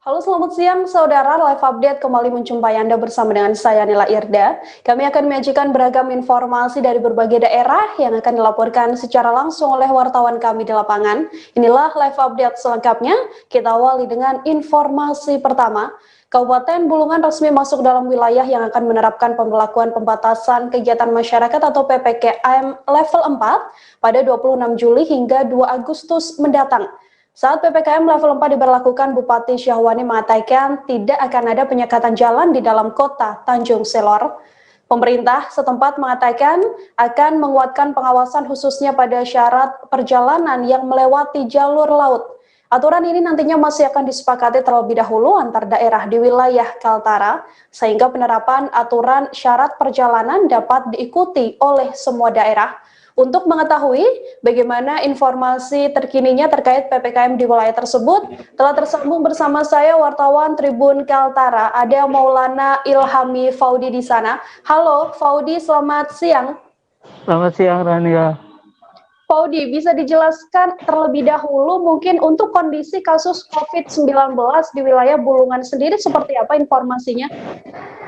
Halo, selamat siang saudara. Live Update kembali menjumpai Anda bersama dengan saya Nila Irda. Kami akan menyajikan beragam informasi dari berbagai daerah yang akan dilaporkan secara langsung oleh wartawan kami di lapangan. Inilah Live Update selengkapnya. Kita awali dengan informasi pertama. Kabupaten Bulungan resmi masuk dalam wilayah yang akan menerapkan pemberlakuan pembatasan kegiatan masyarakat atau PPKM level 4 pada 26 Juli hingga 2 Agustus mendatang. Saat PPKM level 4 diberlakukan, Bupati Syahwani mengatakan tidak akan ada penyekatan jalan di dalam kota Tanjung Selor. Pemerintah setempat mengatakan akan menguatkan pengawasan khususnya pada syarat perjalanan yang melewati jalur laut. Aturan ini nantinya masih akan disepakati terlebih dahulu antar daerah di wilayah Kaltara, sehingga penerapan aturan syarat perjalanan dapat diikuti oleh semua daerah. Untuk mengetahui bagaimana informasi terkininya terkait PPKM di wilayah tersebut, telah tersambung bersama saya wartawan Tribun Kaltara, ada Maulana Ilhami Faudi di sana. Halo Faudi, selamat siang. Selamat siang Rania. Faudi, bisa dijelaskan terlebih dahulu mungkin untuk kondisi kasus COVID-19 di wilayah Bulungan sendiri seperti apa informasinya?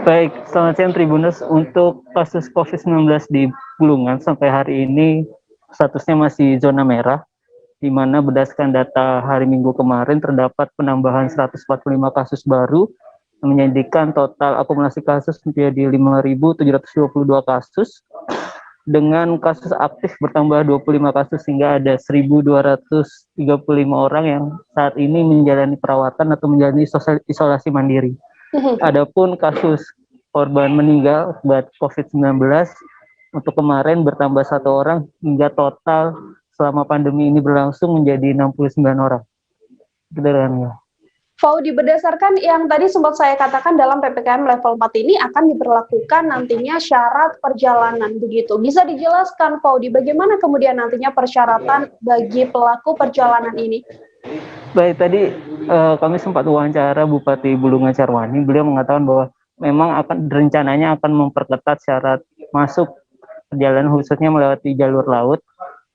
Baik, selamat siang Tribuners. Untuk kasus COVID-19 di Bulungan sampai hari ini statusnya masih zona merah, di mana berdasarkan data hari Minggu kemarin terdapat penambahan 145 kasus baru, yang menjadikan total akumulasi kasus menjadi 5.722 kasus, dengan kasus aktif bertambah 25 kasus sehingga ada 1.235 orang yang saat ini menjalani perawatan atau menjalani isolasi mandiri. Adapun kasus korban meninggal akibat COVID-19 untuk kemarin bertambah 1 orang hingga total selama pandemi ini berlangsung menjadi 69 orang. Faudi, berdasarkan yang tadi sempat saya katakan dalam PPKM level 4 ini akan diberlakukan nantinya syarat perjalanan begitu. Bisa dijelaskan Faudi bagaimana kemudian nantinya persyaratan bagi pelaku perjalanan ini? Baik, tadi kami sempat wawancara Bupati Bulungan Syahwani. Beliau mengatakan bahwa memang rencananya akan memperketat syarat masuk perjalanan khususnya melewati jalur laut,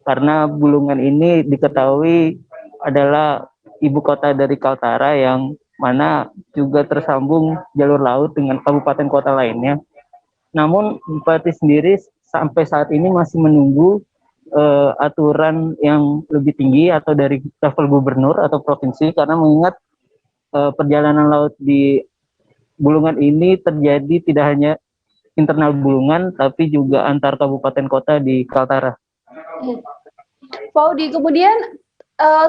karena Bulungan ini diketahui adalah ibu kota dari Kaltara yang mana juga tersambung jalur laut dengan kabupaten kota lainnya. Namun Bupati sendiri sampai saat ini masih menunggu aturan yang lebih tinggi atau dari level gubernur atau provinsi, karena mengingat perjalanan laut di Bulungan ini terjadi tidak hanya internal Bulungan tapi juga antar kabupaten kota di Kaltara. Faudi, kemudian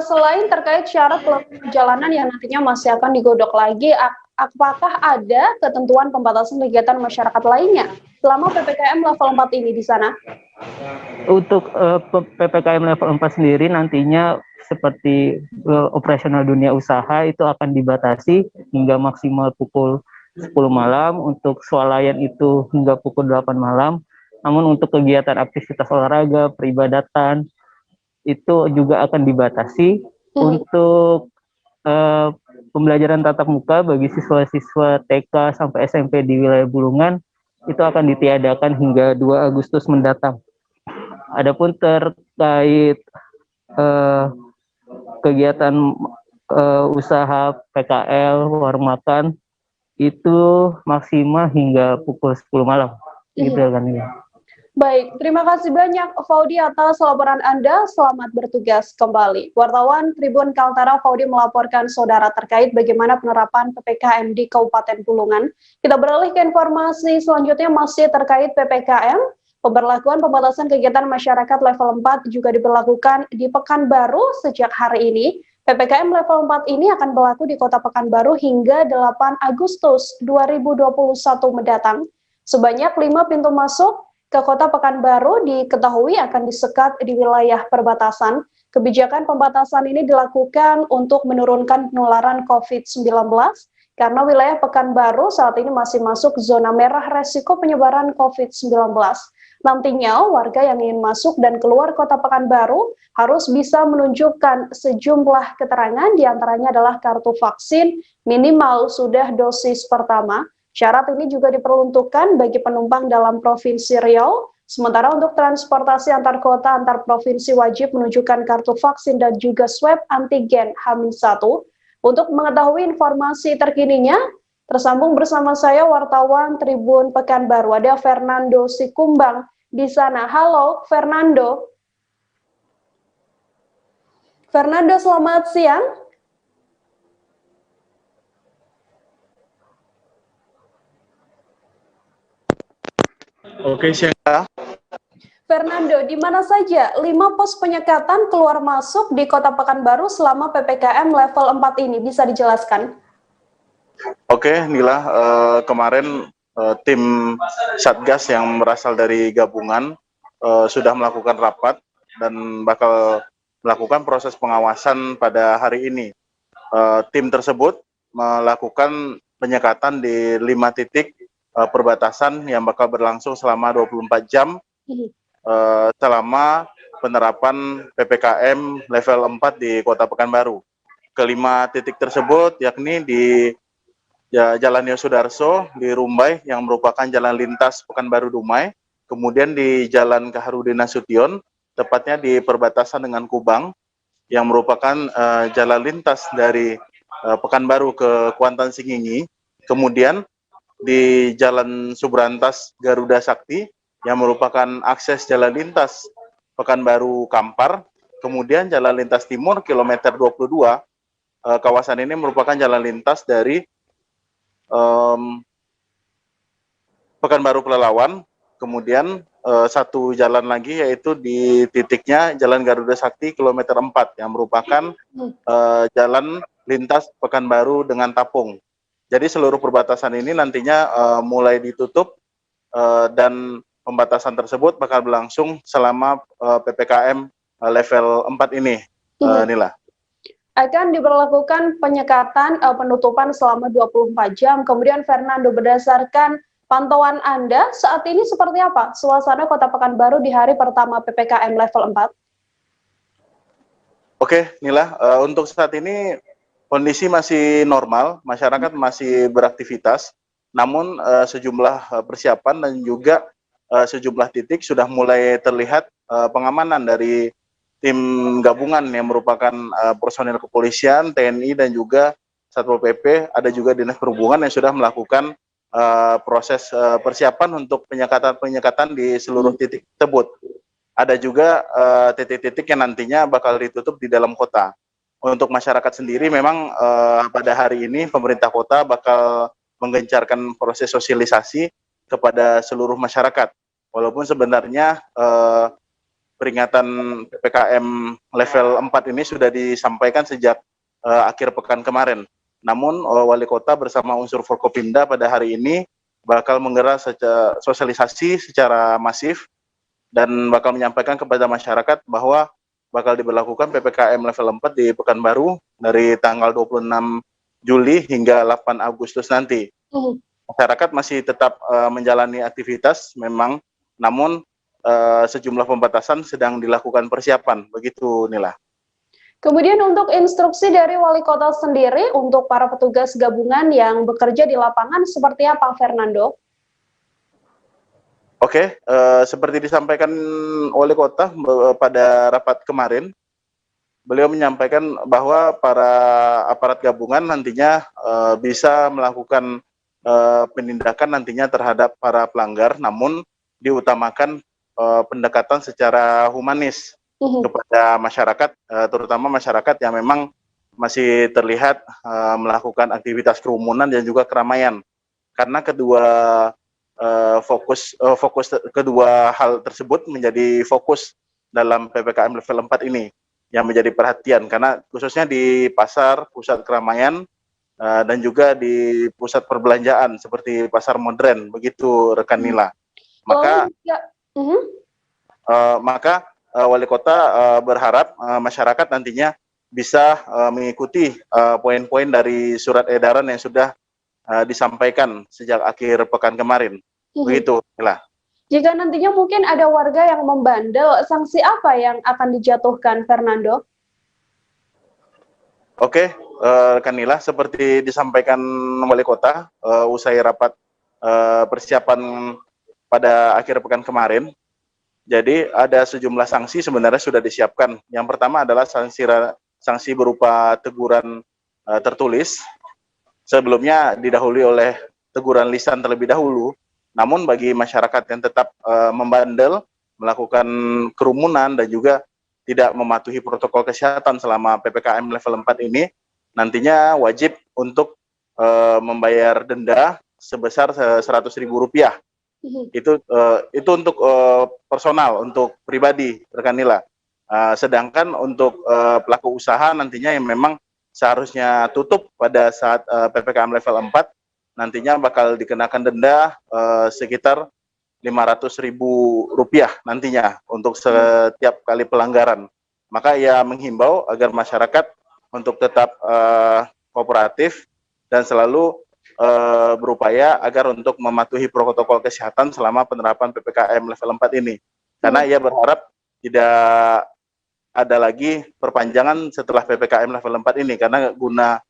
selain terkait syarat pelaku perjalanan yang nantinya masih akan digodok lagi, apakah ada ketentuan pembatasan kegiatan masyarakat lainnya selama PPKM level 4 ini di sana? Untuk PPKM level 4 sendiri nantinya seperti operasional dunia usaha itu akan dibatasi hingga maksimal pukul 10 malam, untuk swalayan itu hingga pukul 8 malam. Namun untuk kegiatan aktivitas olahraga, peribadatan itu juga akan dibatasi. Untuk pembelajaran tatap muka bagi siswa-siswa TK sampai SMP di wilayah Bulungan itu akan ditiadakan hingga 2 Agustus mendatang. Adapun terkait kegiatan usaha PKL, warung makan itu maksimal hingga pukul 10 malam. Gitu kan ya. Baik, terima kasih banyak Faudi atas laporan Anda. Selamat bertugas kembali. Wartawan Tribun Kaltara Faudi melaporkan saudara terkait bagaimana penerapan PPKM di Kabupaten Bulungan. Kita beralih ke informasi selanjutnya masih terkait PPKM. Pemberlakuan pembatasan kegiatan masyarakat level 4 juga diberlakukan di Pekanbaru sejak hari ini. PPKM level 4 ini akan berlaku di Kota Pekanbaru hingga 8 Agustus 2021 mendatang. Sebanyak 5 pintu masuk ke Kota Pekanbaru diketahui akan disekat di wilayah perbatasan. Kebijakan pembatasan ini dilakukan untuk menurunkan penularan COVID-19 karena wilayah Pekanbaru saat ini masih masuk zona merah resiko penyebaran COVID-19. Nantinya warga yang ingin masuk dan keluar Kota Pekanbaru harus bisa menunjukkan sejumlah keterangan, diantaranya adalah kartu vaksin minimal sudah dosis pertama. Syarat ini juga diperuntukkan bagi penumpang dalam Provinsi Riau. Sementara untuk transportasi antar kota antar provinsi wajib menunjukkan kartu vaksin dan juga swab antigen H-1. Untuk mengetahui informasi terkininya, tersambung bersama saya wartawan Tribun Pekanbaru, ada Fernando Sikumbang di sana. Halo Fernando. Fernando, selamat siang. Oke, siang. Fernando, di mana saja 5 pos penyekatan keluar masuk di Kota Pekanbaru selama PPKM level 4 ini? Bisa dijelaskan? Oke, Nila, kemarin tim Satgas yang berasal dari gabungan sudah melakukan rapat dan bakal melakukan proses pengawasan pada hari ini. Tim tersebut melakukan penyekatan di 5 titik perbatasan yang bakal berlangsung selama 24 jam selama penerapan PPKM level 4 di Kota Pekanbaru. Kelima titik tersebut yakni di Jalan Yosudarso di Rumbai yang merupakan jalan lintas Pekanbaru Dumai, kemudian di Jalan Kaharudin Nasution, tepatnya di perbatasan dengan Kubang, yang merupakan jalan lintas dari Pekanbaru ke Kuantan Singingi, kemudian di Jalan Subrantas Garuda Sakti, yang merupakan akses jalan lintas Pekanbaru Kampar, kemudian jalan lintas timur kilometer 22, kawasan ini merupakan jalan lintas dari Pekanbaru Pelalawan, kemudian satu jalan lagi yaitu di titiknya Jalan Garuda Sakti kilometer 4 yang merupakan jalan lintas Pekanbaru dengan Tapung. Jadi seluruh perbatasan ini nantinya mulai ditutup dan pembatasan tersebut bakal berlangsung selama PPKM level 4 ini, Nila. Akan diberlakukan penyekatan penutupan selama 24 jam. Kemudian Fernando, berdasarkan pantauan Anda, saat ini seperti apa suasana Kota Pekanbaru di hari pertama PPKM level 4? Oke, Nila, untuk saat ini kondisi masih normal, masyarakat masih beraktivitas, namun sejumlah persiapan dan juga sejumlah titik sudah mulai terlihat pengamanan dari tim gabungan yang merupakan personil kepolisian, TNI, dan juga Satpol PP, ada juga Dinas Perhubungan yang sudah melakukan proses persiapan untuk penyekatan di seluruh titik tersebut. Ada juga titik-titik yang nantinya bakal ditutup di dalam kota. Untuk masyarakat sendiri memang pada hari ini pemerintah kota bakal menggencarkan proses sosialisasi kepada seluruh masyarakat. Walaupun sebenarnya peringatan PPKM level 4 ini sudah disampaikan sejak akhir pekan kemarin. Namun wali kota bersama unsur Forkopimda pada hari ini bakal menggelar sosialisasi secara masif dan bakal menyampaikan kepada masyarakat bahwa bakal diberlakukan PPKM level 4 di Pekanbaru dari tanggal 26 Juli hingga 8 Agustus nanti. Masyarakat masih tetap menjalani aktivitas memang, namun sejumlah pembatasan sedang dilakukan persiapan, begitu Nila. Kemudian untuk instruksi dari wali kota sendiri untuk para petugas gabungan yang bekerja di lapangan seperti apa, Fernando? Oke, seperti disampaikan wali kota pada rapat kemarin, beliau menyampaikan bahwa para aparat gabungan nantinya bisa melakukan penindakan nantinya terhadap para pelanggar, namun diutamakan pendekatan secara humanis kepada masyarakat, terutama masyarakat yang memang masih terlihat melakukan aktivitas kerumunan dan juga keramaian. Karena fokus kedua hal tersebut menjadi fokus dalam PPKM level 4 ini yang menjadi perhatian, karena khususnya di pasar, pusat keramaian, dan juga di pusat perbelanjaan seperti pasar modern, begitu rekan Nila. Maka wali kota berharap masyarakat nantinya bisa mengikuti poin-poin dari surat edaran yang sudah disampaikan sejak akhir pekan kemarin. Begitu, Nila. Jika nantinya mungkin ada warga yang membandel, sanksi apa yang akan dijatuhkan, Fernando? Oke, Kanila, seperti disampaikan wali kota usai rapat persiapan pada akhir pekan kemarin, jadi ada sejumlah sanksi sebenarnya sudah disiapkan. Yang pertama adalah sanksi berupa teguran tertulis. Sebelumnya didahului oleh teguran lisan terlebih dahulu. Namun bagi masyarakat yang tetap membandel, melakukan kerumunan dan juga tidak mematuhi protokol kesehatan selama PPKM level 4 ini, nantinya wajib untuk membayar denda sebesar Rp100.000. Itu untuk personal, untuk pribadi rekan Nila. Sedangkan untuk pelaku usaha nantinya yang memang seharusnya tutup pada saat PPKM level 4, nantinya bakal dikenakan denda sekitar Rp500.000 nantinya untuk setiap kali pelanggaran. Maka ia menghimbau agar masyarakat untuk tetap kooperatif dan selalu berupaya agar untuk mematuhi protokol kesehatan selama penerapan PPKM level 4 ini. Karena ia berharap tidak ada lagi perpanjangan setelah PPKM level 4 ini, karena guna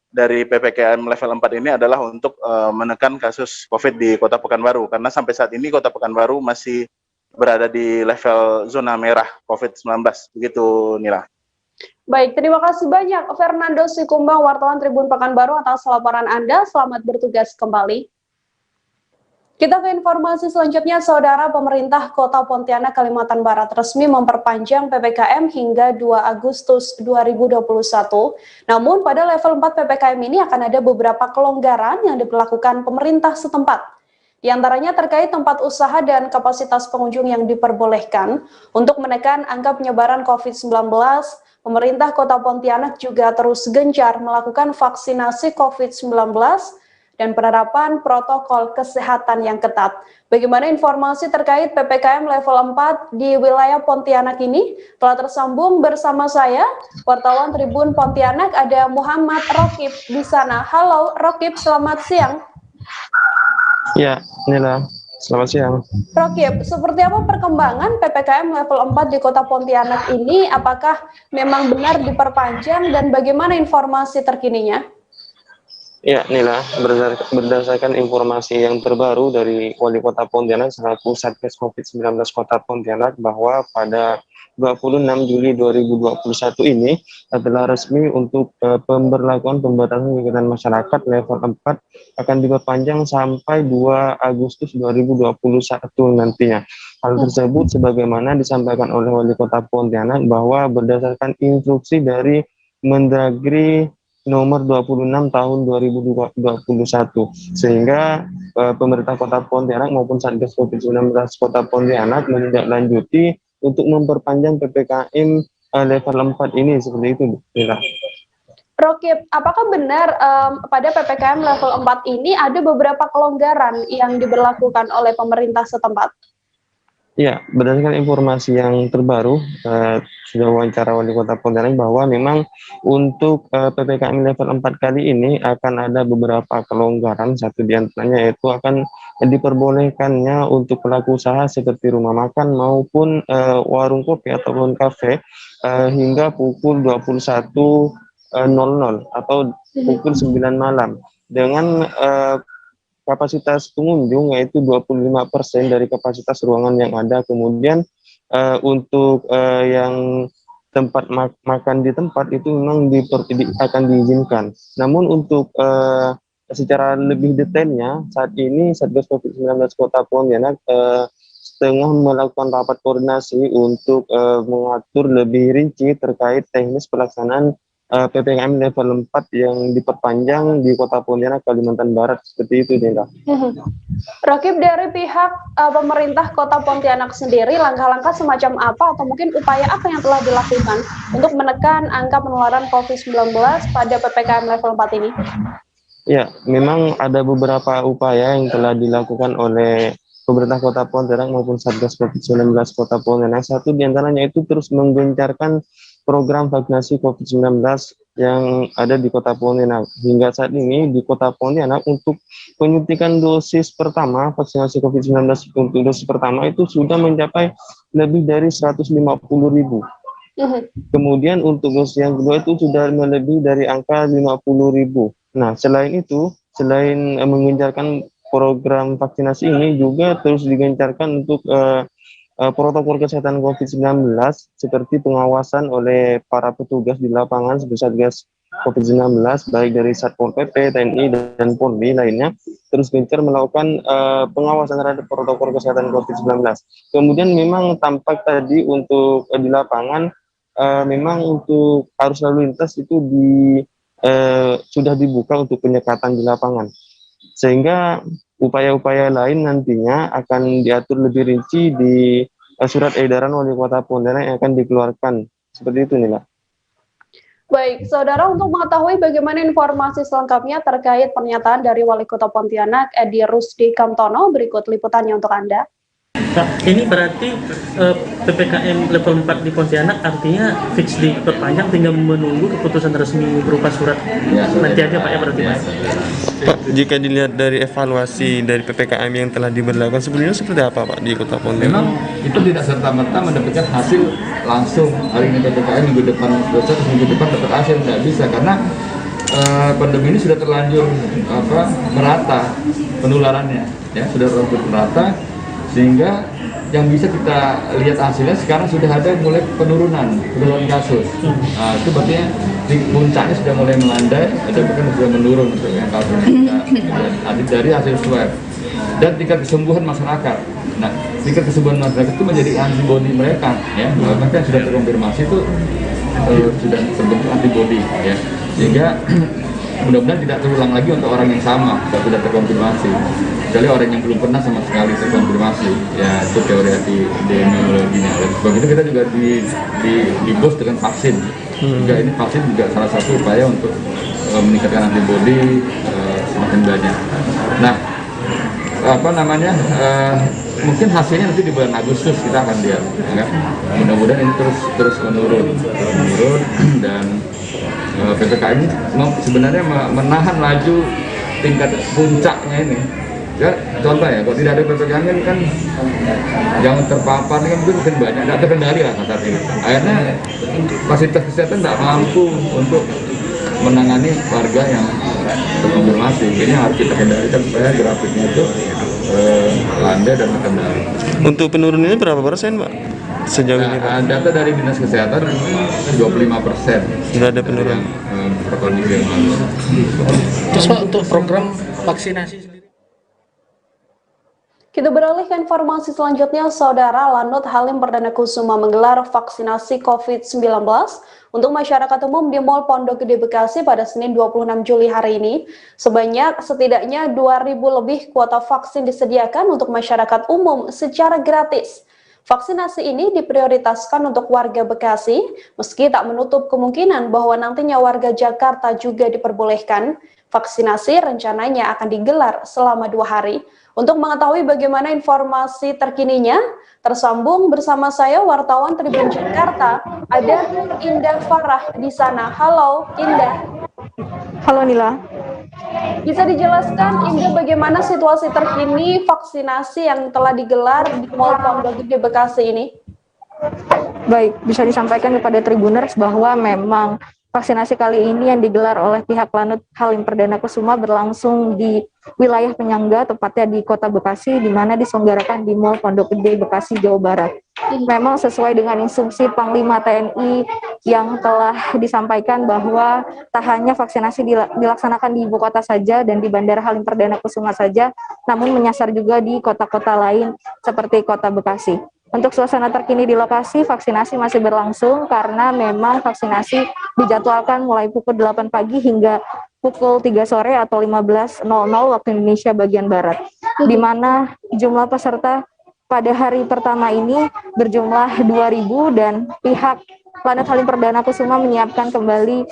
dari PPKM level 4 ini adalah untuk menekan kasus COVID di Kota Pekanbaru, karena sampai saat ini Kota Pekanbaru masih berada di level zona merah COVID-19. Begitu, Nila. Baik, terima kasih banyak Fernando Sikumbang, wartawan Tribun Pekanbaru atas laporan Anda. Selamat bertugas kembali. Kita ke informasi selanjutnya, Saudara. Pemerintah Kota Pontianak, Kalimantan Barat resmi memperpanjang PPKM hingga 2 Agustus 2021. Namun pada level 4 PPKM ini akan ada beberapa kelonggaran yang diberlakukan pemerintah setempat. Di antaranya terkait tempat usaha dan kapasitas pengunjung yang diperbolehkan. Untuk menekan angka penyebaran COVID-19, pemerintah Kota Pontianak juga terus gencar melakukan vaksinasi COVID-19 dan penerapan protokol kesehatan yang ketat. Bagaimana informasi terkait PPKM level 4 di wilayah Pontianak ini? Telah tersambung bersama saya, wartawan Tribun Pontianak, ada Muhammad Rokib di sana. Halo Rokib, selamat siang. Ya, Nila, selamat siang. Rokib, seperti apa perkembangan PPKM level 4 di Kota Pontianak ini? Apakah memang benar diperpanjang dan bagaimana informasi terkininya? Ya, Nila, berdasarkan informasi yang terbaru dari Wali Kota Pontianak selaku Satgas COVID-19 Kota Pontianak bahwa pada 26 Juli 2021 ini adalah resmi untuk pemberlakuan pembatasan kegiatan masyarakat level 4 akan diperpanjang sampai 2 Agustus 2021 nantinya. Hal tersebut sebagaimana disampaikan oleh Wali Kota Pontianak bahwa berdasarkan instruksi dari Mendagri nomor 26 tahun 2021, sehingga pemerintah Kota Pontianak maupun Satgas COVID-19 Kota Pontianak menindaklanjuti untuk memperpanjang PPKM level 4 ini, seperti itu, Bila. Rokib, apakah benar pada PPKM level 4 ini ada beberapa kelonggaran yang diberlakukan oleh pemerintah setempat? Ya, berdasarkan informasi yang terbaru, sudah wawancara Wali Kota Pontianak bahwa memang untuk PPKM level 4 kali ini akan ada beberapa kelonggaran. Satu di antaranya yaitu akan diperbolehkannya untuk pelaku usaha seperti rumah makan maupun warung kopi ataupun kafe hingga pukul 21.00 atau pukul 9 malam dengan kapasitas pengunjung yaitu 25% dari kapasitas ruangan yang ada. Kemudian untuk yang tempat makan di tempat itu memang akan diizinkan. Namun untuk secara lebih detailnya saat ini Satgas COVID-19 Kota Pontianak tengah melakukan rapat koordinasi untuk mengatur lebih rinci terkait teknis pelaksanaan PPKM level 4 yang diperpanjang di Kota Pontianak, Kalimantan Barat, seperti itu, Denda. Rokib, dari pihak pemerintah Kota Pontianak sendiri, langkah-langkah semacam apa atau mungkin upaya apa yang telah dilakukan untuk menekan angka penularan COVID-19 pada PPKM level 4 ini? Ya, memang ada beberapa upaya yang telah dilakukan oleh pemerintah Kota Pontianak maupun Satgas COVID-19 Kota Pontianak. Satu di antaranya itu terus menggencarkan program vaksinasi COVID-19 yang ada di Kota Pontianak. Hingga saat ini di Kota Pontianak untuk penyuntikan dosis pertama vaksinasi COVID-19 untuk dosis pertama itu sudah mencapai lebih dari 150.000. Kemudian untuk dosis yang kedua itu sudah melebihi dari angka 50.000. Nah, selain itu, selain menggencarkan program vaksinasi ini juga terus digencarkan untuk protokol kesehatan COVID-19 seperti pengawasan oleh para petugas di lapangan seperti Satgas COVID-19 baik dari Satpol PP, TNI dan Polri lainnya terus gencar melakukan pengawasan terhadap protokol kesehatan COVID-19. Kemudian memang tampak tadi untuk di lapangan memang untuk arus lalu lintas itu sudah dibuka untuk penyekatan di lapangan, sehingga upaya-upaya lain nantinya akan diatur lebih rinci di surat edaran Wali Kota Pontianak yang akan dikeluarkan. Seperti itu, Nila. Baik, saudara, untuk mengetahui bagaimana informasi selengkapnya terkait pernyataan dari Wali Kota Pontianak, Edi Rusdi Kamtono, berikut liputannya untuk Anda. Pak, ini berarti PPKM level 4 di Pontianak artinya fix diperpanjang, tinggal menunggu keputusan resmi berupa surat nanti aja Pak ya berarti Pak? Pak, jika dilihat dari evaluasi dari PPKM yang telah diberlakukan sebelumnya seperti apa Pak di Kota Pontianak? Memang itu tidak serta-merta mendapatkan hasil langsung hari ini PPKM, minggu depan selesai, minggu depan dapat hasil, tidak bisa karena pandemi ini sudah terlanjur merata penularannya, ya sudah terlanjur merata, sehingga yang bisa kita lihat hasilnya sekarang sudah ada mulai penurunan kasus. Nah, itu berarti di puncaknya sudah mulai melandai, ada bahkan sudah menurun untuk yang kasus dari hasil swab dan tingkat kesembuhan masyarakat. Nah, tingkat kesembuhan masyarakat itu menjadi antibodi mereka, ya. Mereka yang sudah terkonfirmasi itu sudah terbentuk antibodi, ya. Sehingga mudah-mudahan tidak terulang lagi untuk orang yang sama sudah terkonfirmasi. Kecuali orang yang belum pernah sama sekali terkonfirmasi, ya itu teori epidemiologinya. Dan sebab itu kita juga di boost dengan vaksin. Juga ini vaksin juga salah satu upaya untuk meningkatkan antibodi semakin banyak. Nah, mungkin hasilnya nanti di bulan Agustus kita akan lihat, ya. Mudah-mudahan ini terus menurun dan PPKM ini sebenarnya menahan laju tingkat puncaknya ini. Ya, contoh ya, kalau tidak ada PPKM kan yang terpapar ini kan mungkin banyak, tidak terkendali lah saat ini. Akhirnya fasilitas kesehatan tidak mampu untuk menangani warga yang terkonfirmasi. Ini harus kita kendalikan supaya grafiknya itu landai dan terkendali. Untuk penurunannya berapa persen Pak? Sejauh ini Pak? Data dari Dinas Kesehatan 25%. Sudah ada penurunan. Berkondisi yang lalu. Terus Pak, untuk program vaksinasi sendiri? Kita beralih ke informasi selanjutnya, Saudara. Lanut Halim Perdana Kusuma menggelar vaksinasi COVID-19 untuk masyarakat umum di Mall Pondok Gede Bekasi pada Senin 26 Juli hari ini. Setidaknya 2.000 lebih kuota vaksin disediakan untuk masyarakat umum secara gratis. Vaksinasi ini diprioritaskan untuk warga Bekasi, meski tak menutup kemungkinan bahwa nantinya warga Jakarta juga diperbolehkan. Vaksinasi rencananya akan digelar selama 2 hari. Untuk mengetahui bagaimana informasi terkininya, tersambung bersama saya wartawan Tribun Jakarta, ada Indah Farah di sana. Halo, Indah. Halo Nila. Bisa dijelaskan, Indah, bagaimana situasi terkini vaksinasi yang telah digelar di Mall Pondok Gede Bekasi ini? Baik, bisa disampaikan kepada Tribuners bahwa memang vaksinasi kali ini yang digelar oleh pihak Lanut Halim Perdana Kusuma berlangsung di wilayah penyangga, tepatnya di Kota Bekasi, di mana diselenggarakan di Mall Pondok Gede Bekasi, Jawa Barat. Memang sesuai dengan instruksi Panglima TNI yang telah disampaikan bahwa tak hanya vaksinasi dilaksanakan di ibu kota saja dan di Bandara Halim Perdana Kusuma saja, namun menyasar juga di kota-kota lain seperti Kota Bekasi. Untuk suasana terkini di lokasi, vaksinasi masih berlangsung karena memang vaksinasi dijadwalkan mulai pukul 8 pagi hingga pukul 3 sore atau 15.00 waktu Indonesia bagian Barat, di mana jumlah peserta pada hari pertama ini berjumlah 2.000 dan pihak Lanut Halim Perdana Kusuma menyiapkan kembali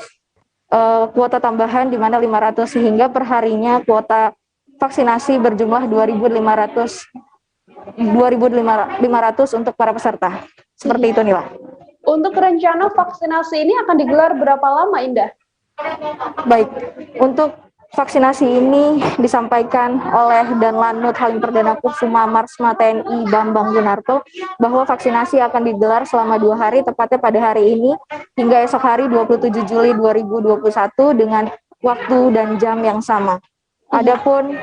kuota tambahan di mana 500 sehingga perharinya kuota vaksinasi berjumlah 2.500 untuk para peserta. Seperti itu, Nila. Untuk rencana vaksinasi ini akan digelar berapa lama, Indah? Baik, untuk vaksinasi ini disampaikan oleh Danlanut Halim Perdana Kusuma Marsma TNI Bambang Yunarto bahwa vaksinasi akan digelar selama 2 hari, tepatnya pada hari ini hingga esok hari 27 Juli 2021 dengan waktu dan jam yang sama. Adapun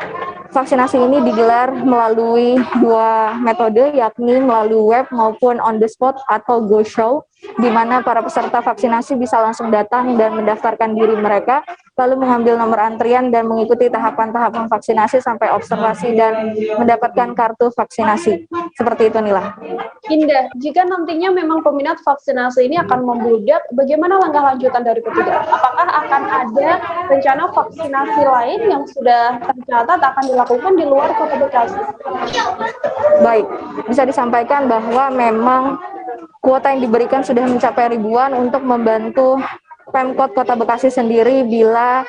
vaksinasi ini digelar melalui dua metode, yakni melalui web maupun on the spot atau go show, di mana para peserta vaksinasi bisa langsung datang dan mendaftarkan diri mereka, lalu mengambil nomor antrian dan mengikuti tahapan-tahapan vaksinasi sampai observasi dan mendapatkan kartu vaksinasi. Seperti itu, Nila. Indah, jika nantinya memang peminat vaksinasi ini akan membludak, bagaimana langkah lanjutan dari petugas? Apakah akan ada rencana vaksinasi lain yang sudah tercatat akan dilakukan di luar Kota Bekasi? Baik, bisa disampaikan bahwa memang kuota yang diberikan sudah mencapai ribuan untuk membantu Pemkot Kota Bekasi sendiri bila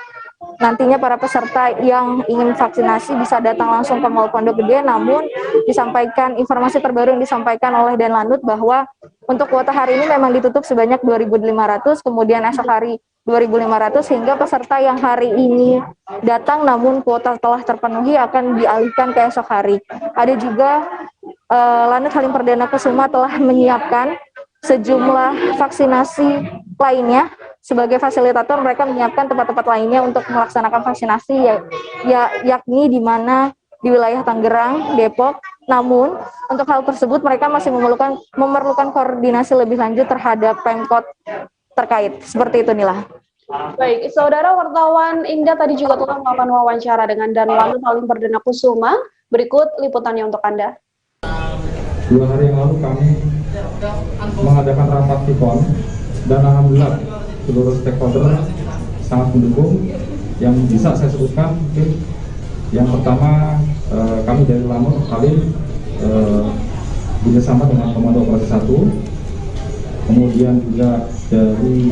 nantinya para peserta yang ingin vaksinasi bisa datang langsung ke Mall Pondok Gede. Namun disampaikan informasi terbaru yang disampaikan oleh Denlanut bahwa untuk kuota hari ini memang ditutup sebanyak 2.500, kemudian esok hari 2.500, sehingga peserta yang hari ini datang namun kuota telah terpenuhi akan dialihkan ke esok hari. Ada juga Lanut Halim Perdana Kusuma telah menyiapkan sejumlah vaksinasi lainnya. Sebagai fasilitator, mereka menyiapkan tempat-tempat lainnya untuk melaksanakan vaksinasi, yakni di mana di wilayah Tangerang, Depok. Namun, untuk hal tersebut mereka masih memerlukan koordinasi lebih lanjut terhadap Pemkot terkait. Seperti itu, Nila. Baik, saudara wartawan Indah tadi juga telah melakukan wawancara dengan Lanut Halim Perdana Kusuma. Berikut liputannya untuk Anda. 2 hari yang lalu kami mengadakan rapat Tikon dan alhamdulillah seluruh stakeholder sangat mendukung. Yang bisa saya sebutkan mungkin yang pertama, kami dari Lanut Halim bekerjasama dengan Komando Operasi 1, kemudian juga dari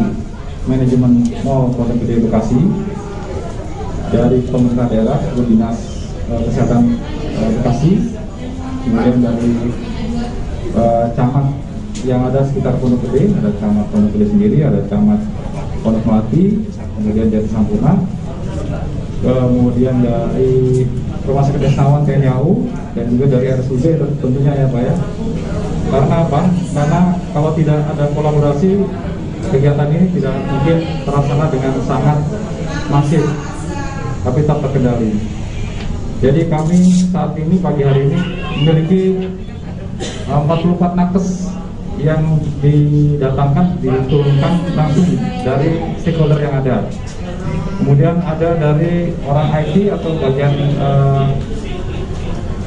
manajemen Mall Pondok Gede Bekasi, dari pemerintah daerah, Dinas Kesehatan Bekasi, kemudian dari camat yang ada sekitar Pondok Gede, ada camat Pondok Gede sendiri, ada camat Pondok Melati, kemudian dari Sampurna, kemudian dari Rumah Sakit Desnawan TNI AU, dan juga dari RSUD tentunya ya Pak ya. Karena apa? Karena kalau tidak ada kolaborasi, kegiatan ini tidak mungkin terlaksana dengan sangat masif, tapi tetap terkendali. Jadi kami saat ini pagi hari ini memiliki 44 nakes yang didatangkan, diturunkan langsung dari stakeholder yang ada. Kemudian ada dari orang IT atau bagian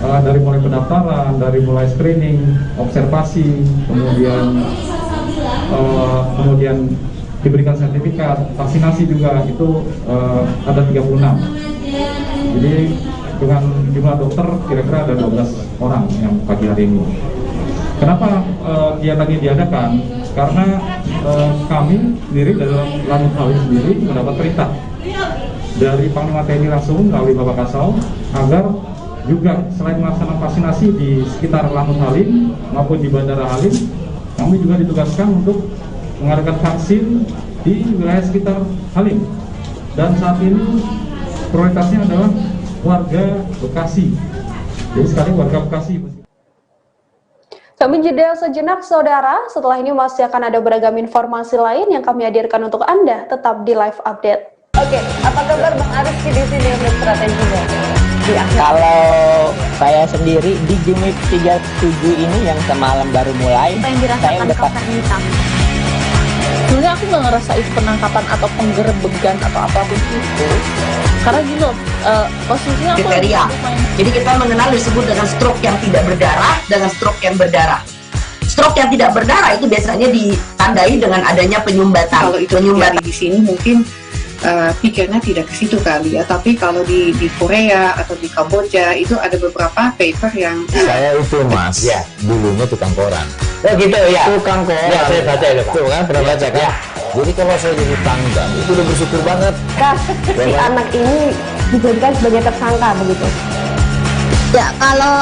dari mulai pendaftaran, dari mulai screening, observasi, kemudian diberikan sertifikat, vaksinasi juga itu ada 36. Jadi dengan jumlah dokter kira-kira ada 12 orang yang pagi hari ini. Kenapa kegiatan ini diadakan? Karena kami sendiri dari Lanut Halim sendiri mendapat perintah dari Panglima TNI langsung melalui Bapak Kasau agar juga selain melaksanakan vaksinasi di sekitar Lanut Halim maupun di Bandara Halim, kami juga ditugaskan untuk mengadakan vaksin di wilayah sekitar Halim. Dan saat ini prioritasnya adalah warga Bekasi. Jadi sekali warga Bekasi. Kami jeda sejenak, saudara. Setelah ini masih akan ada beragam informasi lain yang kami hadirkan untuk Anda. Tetap di live update. Oke, apa kabar Bang Arief di sini untuk strateginya? Kalau saya sendiri di Gimik 37 ini yang semalam baru mulai, Apa yang dirasakan saya udah kapan hitam? Sebenarnya aku nggak ngerasa itu penangkapan atau penggerebegan atau apapun itu, karena gini loh, posisinya aku kriteria. Jadi kita mengenal disebut dengan stroke yang tidak berdarah dengan stroke yang berdarah. Stroke yang tidak berdarah itu biasanya ditandai dengan adanya penyumbatan. Kalau itu terjadi di sini mungkin pikirnya tidak ke situ kali ya, tapi kalau di Korea atau di Kamboja itu ada beberapa paper yang saya itu mas, ya dulunya tukang koran. Oh gitu ya, Tukang koran. Ya saya baca itu Pak. Tuh kan pernah baca kan? Ya. Jadi kalau saya jadi pangdam itu udah bersyukur banget. Si anak ini dijadikan sebagai tersangka begitu. Ya kalau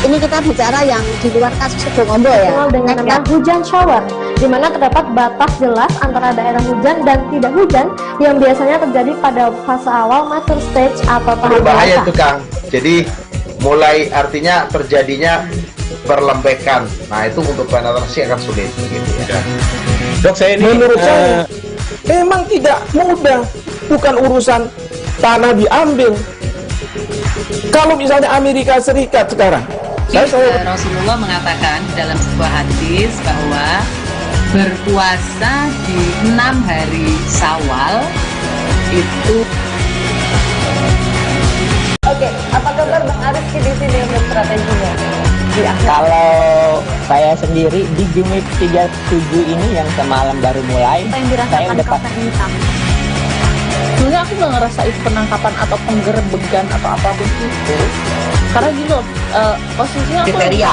ini kita bicara yang di luar kasus Situbondo ya, dengan nama hujan shower, di mana terdapat batas jelas antara daerah hujan dan tidak hujan yang biasanya terjadi pada fase awal mature stage atau tahap berbahaya dewasa. tuh Kang. Jadi mulai artinya terjadinya perlembekan. Nah itu untuk penetrasi akan sulit gitu ya. Dok saya ini menurut saya memang tidak mudah, bukan urusan tanah diambil, Kalau misalnya Amerika Serikat sekarang, Rasulullah mengatakan dalam sebuah hadis bahwa berpuasa di 6 hari Syawal itu. Oke, apa kabar Bang Arif di sini untuk strateginya? Kalau saya sendiri di Jumit 37 ini yang semalam baru mulai, saya udah sebenarnya aku nggak ngerasain penangkapan atau penggerebegan atau apapun itu, karena gini loh, posisinya aku kriteria.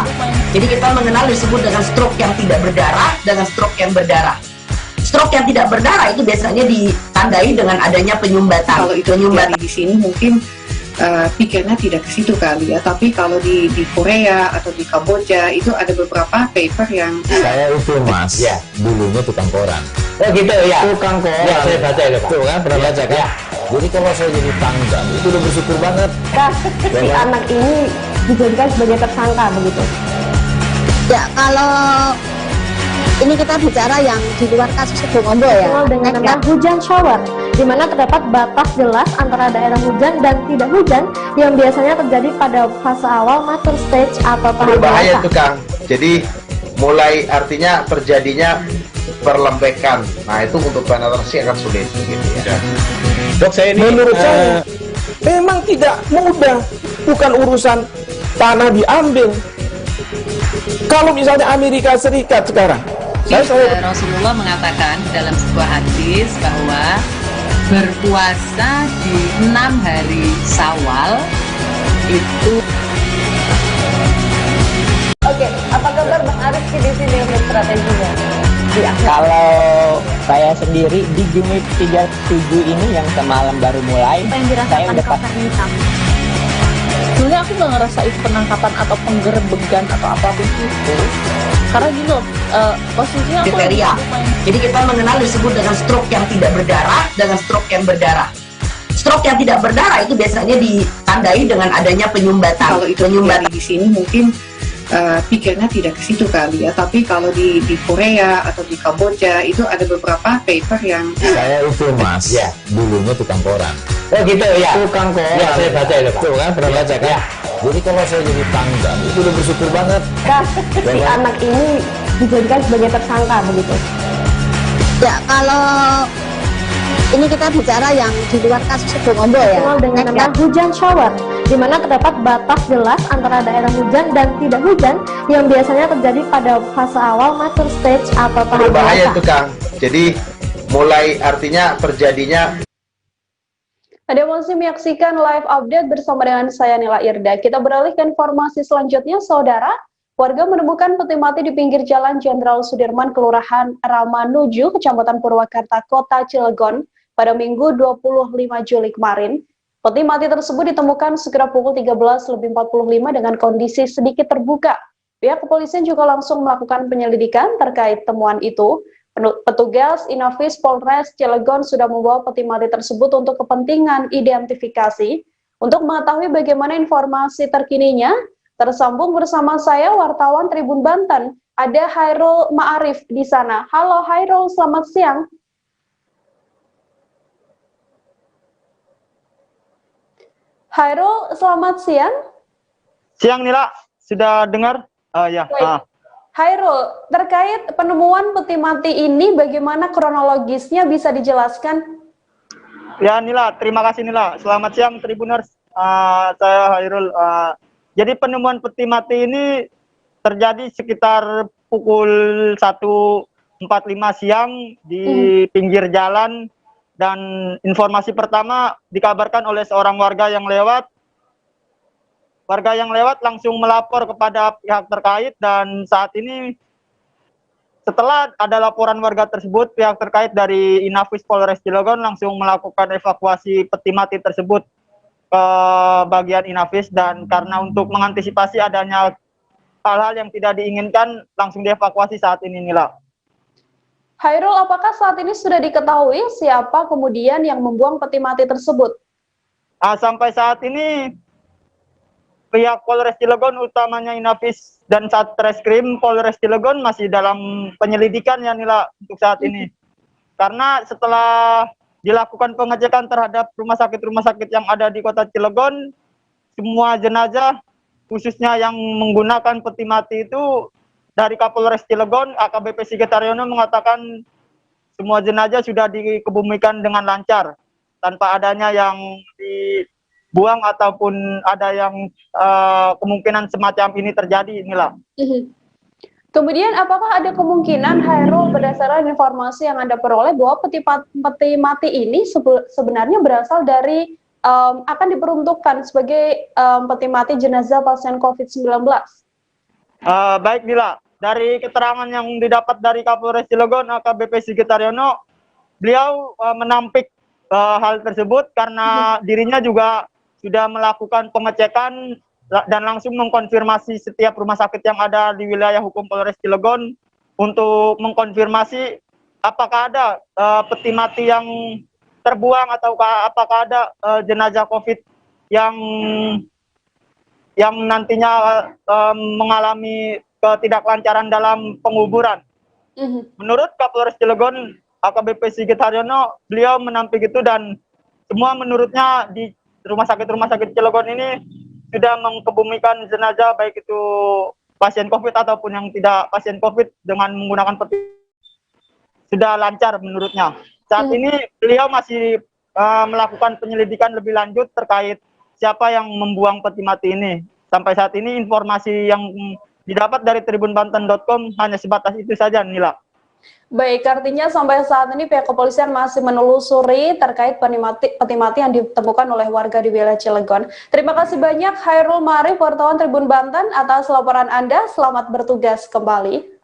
Jadi kita mengenal disebut dengan stroke yang tidak berdarah dengan stroke yang berdarah. Stroke yang tidak berdarah itu biasanya ditandai dengan adanya penyumbatan. Kalau itu terjadi di sini mungkin pikirnya tidak ke situ kali ya, tapi kalau di Korea atau di Kamboja itu ada beberapa paper yang saya itu Mas, ya dulunya tukang koran. Oh gitu ya. Tukang koran. Ya saya baca itu Pak. Tuh kan pernah baca kan? Ya. Jadi kalau saya jadi pangdam itu udah bersyukur banget. Si anak ini dijadikan sebagai tersangka begitu. Ya kalau ini kita bicara yang di luar kasus Situbondo ya. Dengan nama hujan shower, di mana terdapat batas jelas antara daerah hujan dan tidak hujan yang biasanya terjadi pada fase awal mature stage atau tahap berbahaya dewasa. tuh Kang. Jadi mulai artinya terjadinya perlembekan. Nah itu untuk penetrasi akan sulit gitu ya. Dok saya ini menurut saya memang tidak mudah, bukan urusan tanah diambil. Kalau misalnya Amerika Serikat sekarang, Rasulullah mengatakan dalam sebuah hadis bahwa berpuasa di 6 hari Syawal itu. Oke, apa kabar Bang Arif di sini untuk strateginya? Kalau saya sendiri di Jumit 37 ini yang semalam baru mulai, saya udah sebenarnya aku nggak ngerasain penangkapan atau penggerebegan atau apapun itu, karena gini loh, posisinya aku kriteria. Jadi kita mengenal disebut dengan stroke yang tidak berdarah dengan stroke yang berdarah. Stroke yang tidak berdarah itu biasanya ditandai dengan adanya penyumbatan. Kalau itu terjadi di sini mungkin pikirnya tidak ke situ kali ya, tapi kalau di Korea atau di Kamboja itu ada beberapa paper yang saya itu Mas, ya dulunya tukang koran. Oh gitu ya. Tukang koran. Ya saya baca itu Pak. Tuh kan pernah baca kan? Ya. Jadi kalau saya jadi pangdam itu udah bersyukur banget. Si anak ini dijadikan sebagai tersangka begitu. Ya kalau ini kita bicara yang di luar kasus Situbondo ya. Dengan nama hujan shower, di mana terdapat batas jelas antara daerah hujan dan tidak hujan yang biasanya terjadi pada fase awal mature stage atau tahap berbahaya dewasa. tuh Kang. Jadi mulai artinya terjadinya. Anda masih menyaksikan live update bersama dengan saya Nila Irda. Kita beralih ke informasi selanjutnya, saudara. Warga menemukan peti mati di pinggir jalan Jenderal Sudirman, Kelurahan Ramanuju, Kecamatan Purwakarta, Kota Cilegon, pada Minggu 25 Juli kemarin. Peti mati tersebut ditemukan sekitar pukul 13.45 dengan kondisi sedikit terbuka. Pihak kepolisian juga langsung melakukan penyelidikan terkait temuan itu. Petugas Inafis Polres Cilegon sudah membawa peti mati tersebut untuk kepentingan identifikasi. Untuk mengetahui bagaimana informasi terkininya, tersambung bersama saya wartawan Tribun Banten, ada Hairul Ma'arif di sana. Halo Hairul, selamat siang. Hairul, selamat siang. Siang Nila, sudah dengar? Ya. Hairul, terkait penemuan peti mati ini, bagaimana kronologisnya bisa dijelaskan? Ya Nila, terima kasih Nila. Selamat siang Tribuners. Saya Hairul. Jadi penemuan peti mati ini terjadi sekitar pukul 1.45 siang di pinggir jalan. Dan informasi pertama dikabarkan oleh seorang warga yang lewat. Warga yang lewat langsung melapor kepada pihak terkait dan saat ini setelah ada laporan warga tersebut, pihak terkait dari Inafis Polres Cilegon langsung melakukan evakuasi peti mati tersebut ke bagian Inafis dan karena untuk mengantisipasi adanya hal-hal yang tidak diinginkan langsung dievakuasi saat ini Nila. Hairul, apakah saat ini sudah diketahui siapa kemudian yang membuang peti mati tersebut? Sampai saat ini pihak Polres Cilegon utamanya Inafis dan Satreskrim Polres Cilegon masih dalam penyelidikan ya Nila untuk saat ini. Karena setelah dilakukan pengecekan terhadap rumah sakit yang ada di Kota Cilegon, semua jenazah khususnya yang menggunakan peti mati itu dari Kapolres Cilegon, AKBP Sigit Haryono mengatakan semua jenazah sudah dikebumikan dengan lancar tanpa adanya yang dibuang ataupun ada yang kemungkinan semacam ini terjadi inilah. Kemudian apakah ada kemungkinan Hairul berdasarkan informasi yang Anda peroleh bahwa peti mati ini sebenarnya berasal dari akan diperuntukkan sebagai peti mati jenazah pasien COVID-19? Baik Dila, dari keterangan yang didapat dari Kapolres Cilegon AKBP Sigit Haryono, beliau menampik hal tersebut karena dirinya juga sudah melakukan pengecekan dan langsung mengkonfirmasi setiap rumah sakit yang ada di wilayah hukum Polres Cilegon untuk mengkonfirmasi apakah ada peti mati yang terbuang atau apakah ada jenazah COVID yang nantinya mengalami ketidaklancaran dalam penguburan. Menurut Kapolres Cilegon AKBP Sigit Haryono, beliau menampik itu dan semua menurutnya di rumah sakit Cilegon ini sudah mengkebumikan jenazah baik itu pasien COVID ataupun yang tidak pasien COVID dengan menggunakan peti sudah lancar menurutnya. Saat ini beliau masih melakukan penyelidikan lebih lanjut terkait siapa yang membuang peti mati ini. Sampai saat ini informasi yang didapat dari tribunbanten.com hanya sebatas itu saja, Nila. Baik, artinya sampai saat ini pihak kepolisian masih menelusuri terkait peti mati yang ditemukan oleh warga di wilayah Cilegon. Terima kasih banyak Hairul Ma'arif, wartawan Tribun Banten, atas laporan Anda. Selamat bertugas kembali.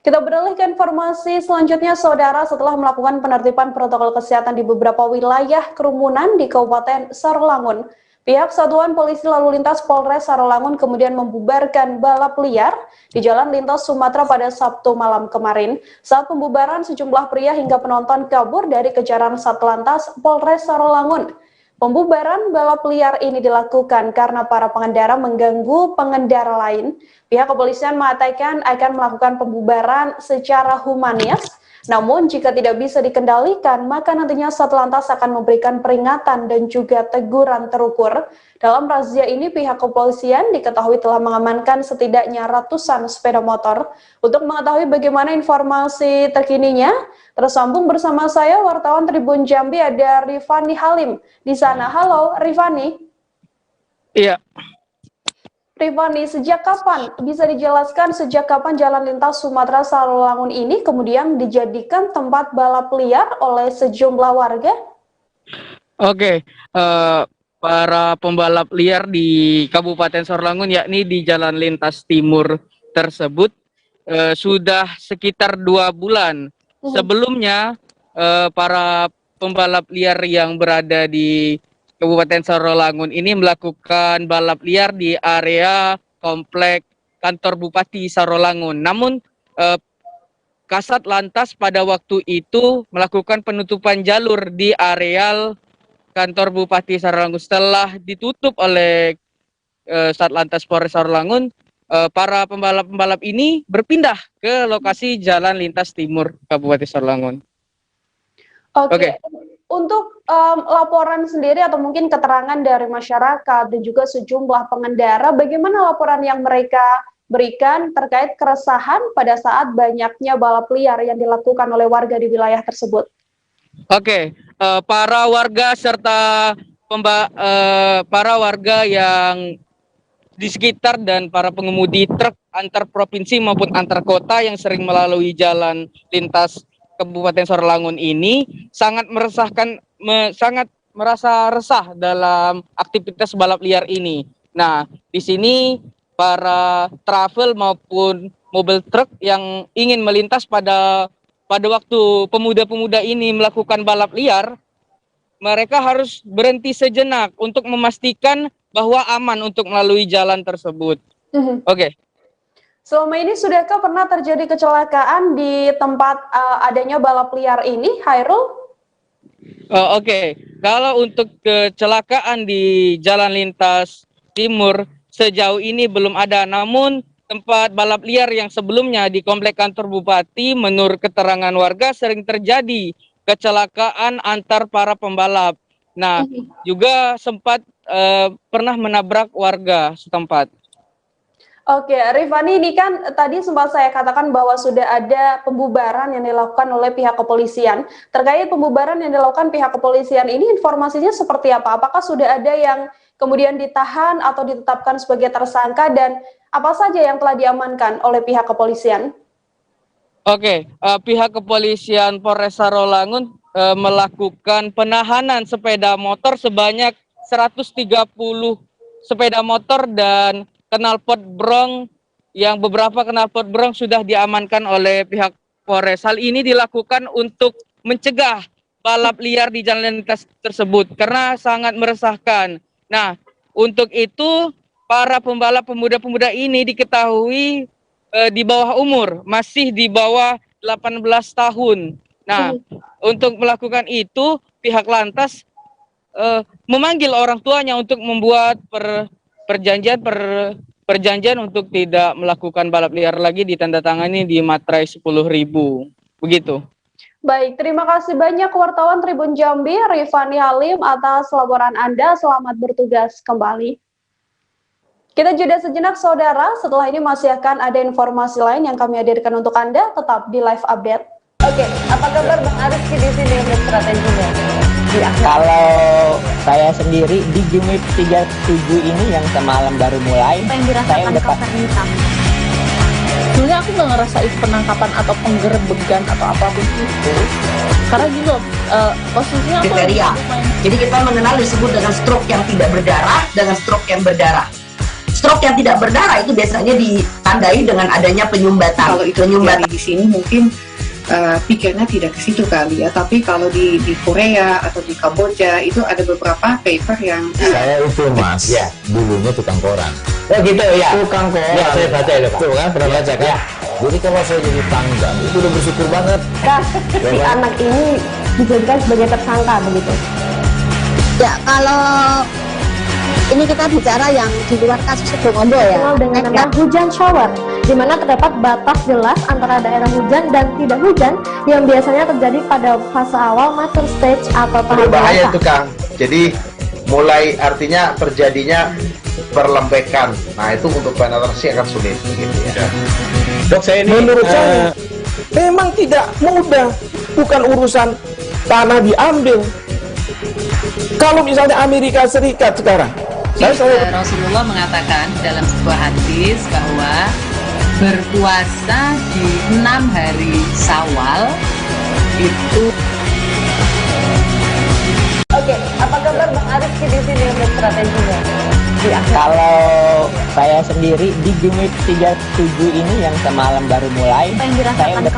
Kita beralih ke informasi selanjutnya, Saudara. Setelah melakukan penertiban protokol kesehatan di beberapa wilayah kerumunan di Kabupaten Sarolangun, pihak Satuan Polisi Lalu Lintas Polres Sarolangun kemudian membubarkan balap liar di Jalan Lintas Sumatera pada Sabtu malam kemarin. Saat pembubaran, sejumlah pria hingga penonton kabur dari kejaran Satlantas Polres Sarolangun. Pembubaran balap liar ini dilakukan karena para pengendara mengganggu pengendara lain. Pihak kepolisian mengatakan akan melakukan pembubaran secara humanis. Namun jika tidak bisa dikendalikan, maka nantinya Satlantas akan memberikan peringatan dan juga teguran terukur. Dalam razia ini, pihak kepolisian diketahui telah mengamankan setidaknya ratusan sepeda motor. Untuk mengetahui bagaimana informasi terkininya, tersambung bersama saya wartawan Tribun Jambi ada Rifani Halim di sana. Halo Rifani. Iya. Rifani, sejak kapan, bisa dijelaskan sejak kapan Jalan Lintas Sumatera Sarolangun ini kemudian dijadikan tempat balap liar oleh sejumlah warga? Oke, para pembalap liar di Kabupaten Sarolangun, yakni di Jalan Lintas Timur tersebut, sudah sekitar 2 bulan. Sebelumnya, para pembalap liar yang berada di Kabupaten Sarolangun ini melakukan balap liar di area komplek kantor Bupati Sarolangun. Namun Kasat Lantas pada waktu itu melakukan penutupan jalur di areal kantor Bupati Sarolangun. Setelah ditutup oleh Satlantas Polres Sarolangun, para pembalap-pembalap ini berpindah ke lokasi Jalan Lintas Timur Kabupaten Sarolangun. Oke. Untuk laporan sendiri atau mungkin keterangan dari masyarakat dan juga sejumlah pengendara, bagaimana laporan yang mereka berikan terkait keresahan pada saat banyaknya balap liar yang dilakukan oleh warga di wilayah tersebut? Oke, para warga serta para warga yang di sekitar dan para pengemudi truk antar provinsi maupun antar kota yang sering melalui jalan lintas Kabupaten Sarolangun ini sangat merasa resah dalam aktivitas balap liar ini. Nah, di sini para travel maupun mobil truk yang ingin melintas pada waktu pemuda-pemuda ini melakukan balap liar, mereka harus berhenti sejenak untuk memastikan bahwa aman untuk melalui jalan tersebut. Oke. Selama ini sudahkah pernah terjadi kecelakaan di tempat adanya balap liar ini, Hairul? Oke. Kalau untuk kecelakaan di Jalan Lintas Timur sejauh ini belum ada. Namun tempat balap liar yang sebelumnya di komplek kantor Bupati, menurut keterangan warga sering terjadi kecelakaan antar para pembalap. Nah, juga sempat pernah menabrak warga setempat. Oke, Rifani, ini kan tadi sempat saya katakan bahwa sudah ada pembubaran yang dilakukan oleh pihak kepolisian. Terkait pembubaran yang dilakukan pihak kepolisian ini, informasinya seperti apa? Apakah sudah ada yang kemudian ditahan atau ditetapkan sebagai tersangka, dan apa saja yang telah diamankan oleh pihak kepolisian? Oke, pihak kepolisian Polres Sarolangun melakukan penahanan sepeda motor sebanyak 130 sepeda motor dan knalpot brong, yang beberapa knalpot brong sudah diamankan oleh pihak Polres. Hal ini dilakukan untuk mencegah balap liar di jalan lintas tersebut karena sangat meresahkan. Nah, untuk itu para pembalap pemuda-pemuda ini diketahui di bawah umur, masih di bawah 18 tahun. Nah, untuk melakukan itu pihak lantas memanggil orang tuanya untuk membuat perjanjian untuk tidak melakukan balap liar lagi, ditandatangani di materai 10.000. Begitu. Baik, terima kasih banyak wartawan Tribun Jambi, Rifani Halim, atas laporan Anda. Selamat bertugas kembali. Kita jeda sejenak, saudara. Setelah ini masih akan ada informasi lain yang kami hadirkan untuk Anda. Tetap di live update. Oke, apa kabar Bang Ariski di sini untuk strateginya? Kalau saya sendiri di Jumit 37 ini yang semalam baru mulai, saya udah sebenarnya aku nggak ngerasain penangkapan atau penggerebekan atau apapun itu, karena gitu posisinya aku kriteria. Jadi kita mengenal disebut dengan stroke yang tidak berdarah dengan stroke yang berdarah. Stroke yang tidak berdarah itu biasanya ditandai dengan adanya penyumbatan. Kalau itu terjadi di sini mungkin pikirnya tidak ke situ kali ya, tapi kalau di Korea atau di Kamboja itu ada beberapa paper yang saya itu mas, ya dulunya tukang koran. Oh gitu ya, tukang koran. Ya saya baca itu Pak. Tuh kan pernah baca kan? Ya. Jadi kalau saya jadi pangdam itu udah bersyukur banget. Si anak ini dijadikan sebagai tersangka begitu. Ya kalau ini kita bicara yang di luar kasus Situbondo ya, dengan nama hujan shower, di mana terdapat batas jelas antara daerah hujan dan tidak hujan yang biasanya terjadi pada fase awal mature stage atau tahap bahaya itu Kang. Jadi mulai artinya terjadinya perlembekan. Nah itu untuk penetrasi akan sulit gitu ya. Dok, saya ini menurut saya memang tidak mudah, bukan urusan tanah diambil. Kalau misalnya Amerika Serikat sekarang, Rasulullah mengatakan dalam sebuah hadis bahwa berpuasa di 6 hari Syawal itu. Oke, apa kabar Bang Ariski di sini untuk strateginya? Kalau saya sendiri di Jumit 37 ini yang semalam baru mulai, saya udah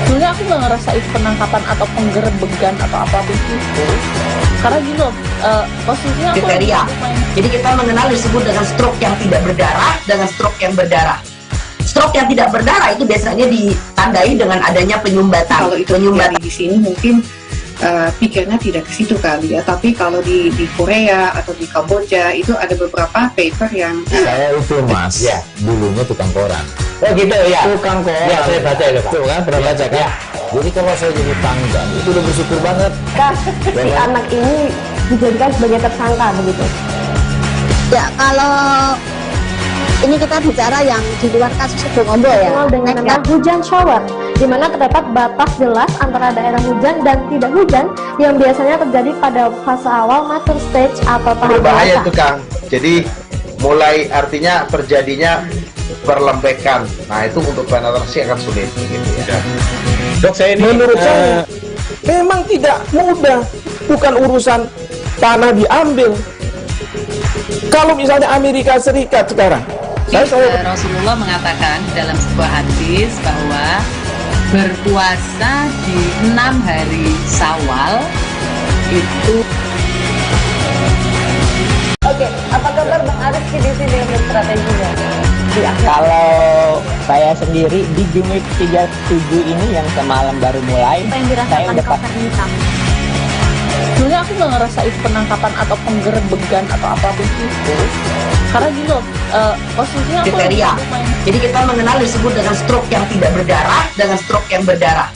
sebenarnya aku nggak ngerasain penangkapan atau penggerebekan atau apapun itu, karena gitu posisinya aku kriteria. Jadi kita mengenal disebut dengan stroke yang tidak berdarah dengan stroke yang berdarah. Stroke yang tidak berdarah itu biasanya ditandai dengan adanya penyumbatan. Kalau itu terjadi di sini mungkin pikirnya tidak ke situ kali ya, tapi kalau di Korea atau di Kamboja itu ada beberapa paper yang saya itu mas, ya dulunya tukang koran. Oh gitu ya, tukang koran. Ya saya baca itu Pak. Tuh kan pernah baca kan? Ya. Jadi kalau saya jadi pangdam itu udah bersyukur banget. Si anak ini dijadikan sebagai tersangka begitu. Ya kalau ini kita bicara yang di luar kasus Situbondo ya, dengan nama hujan shower, di mana terdapat batas jelas antara daerah hujan dan tidak hujan yang biasanya terjadi pada fase awal mature stage atau tahap bahaya itu Kang. Jadi mulai artinya terjadinya perlembekan. Nah itu untuk penetrasi akan sulit gitu ya. Dok, saya ini menurut saya memang tidak mudah, bukan urusan tanah diambil. Kalau misalnya Amerika Serikat sekarang, Rasulullah mengatakan dalam sebuah hadis bahwa berpuasa di 6 hari Syawal itu. Oke, apa kabar Bang Ariski di sini untuk strateginya? Kalau saya sendiri di Jumit 37 ini yang semalam baru mulai, saya udah sebenarnya aku nggak ngerasain penangkapan atau penggerebekan atau apapun itu, karena gitu posisinya aku kriteria. Jadi kita mengenal disebut dengan stroke yang tidak berdarah dengan stroke yang berdarah.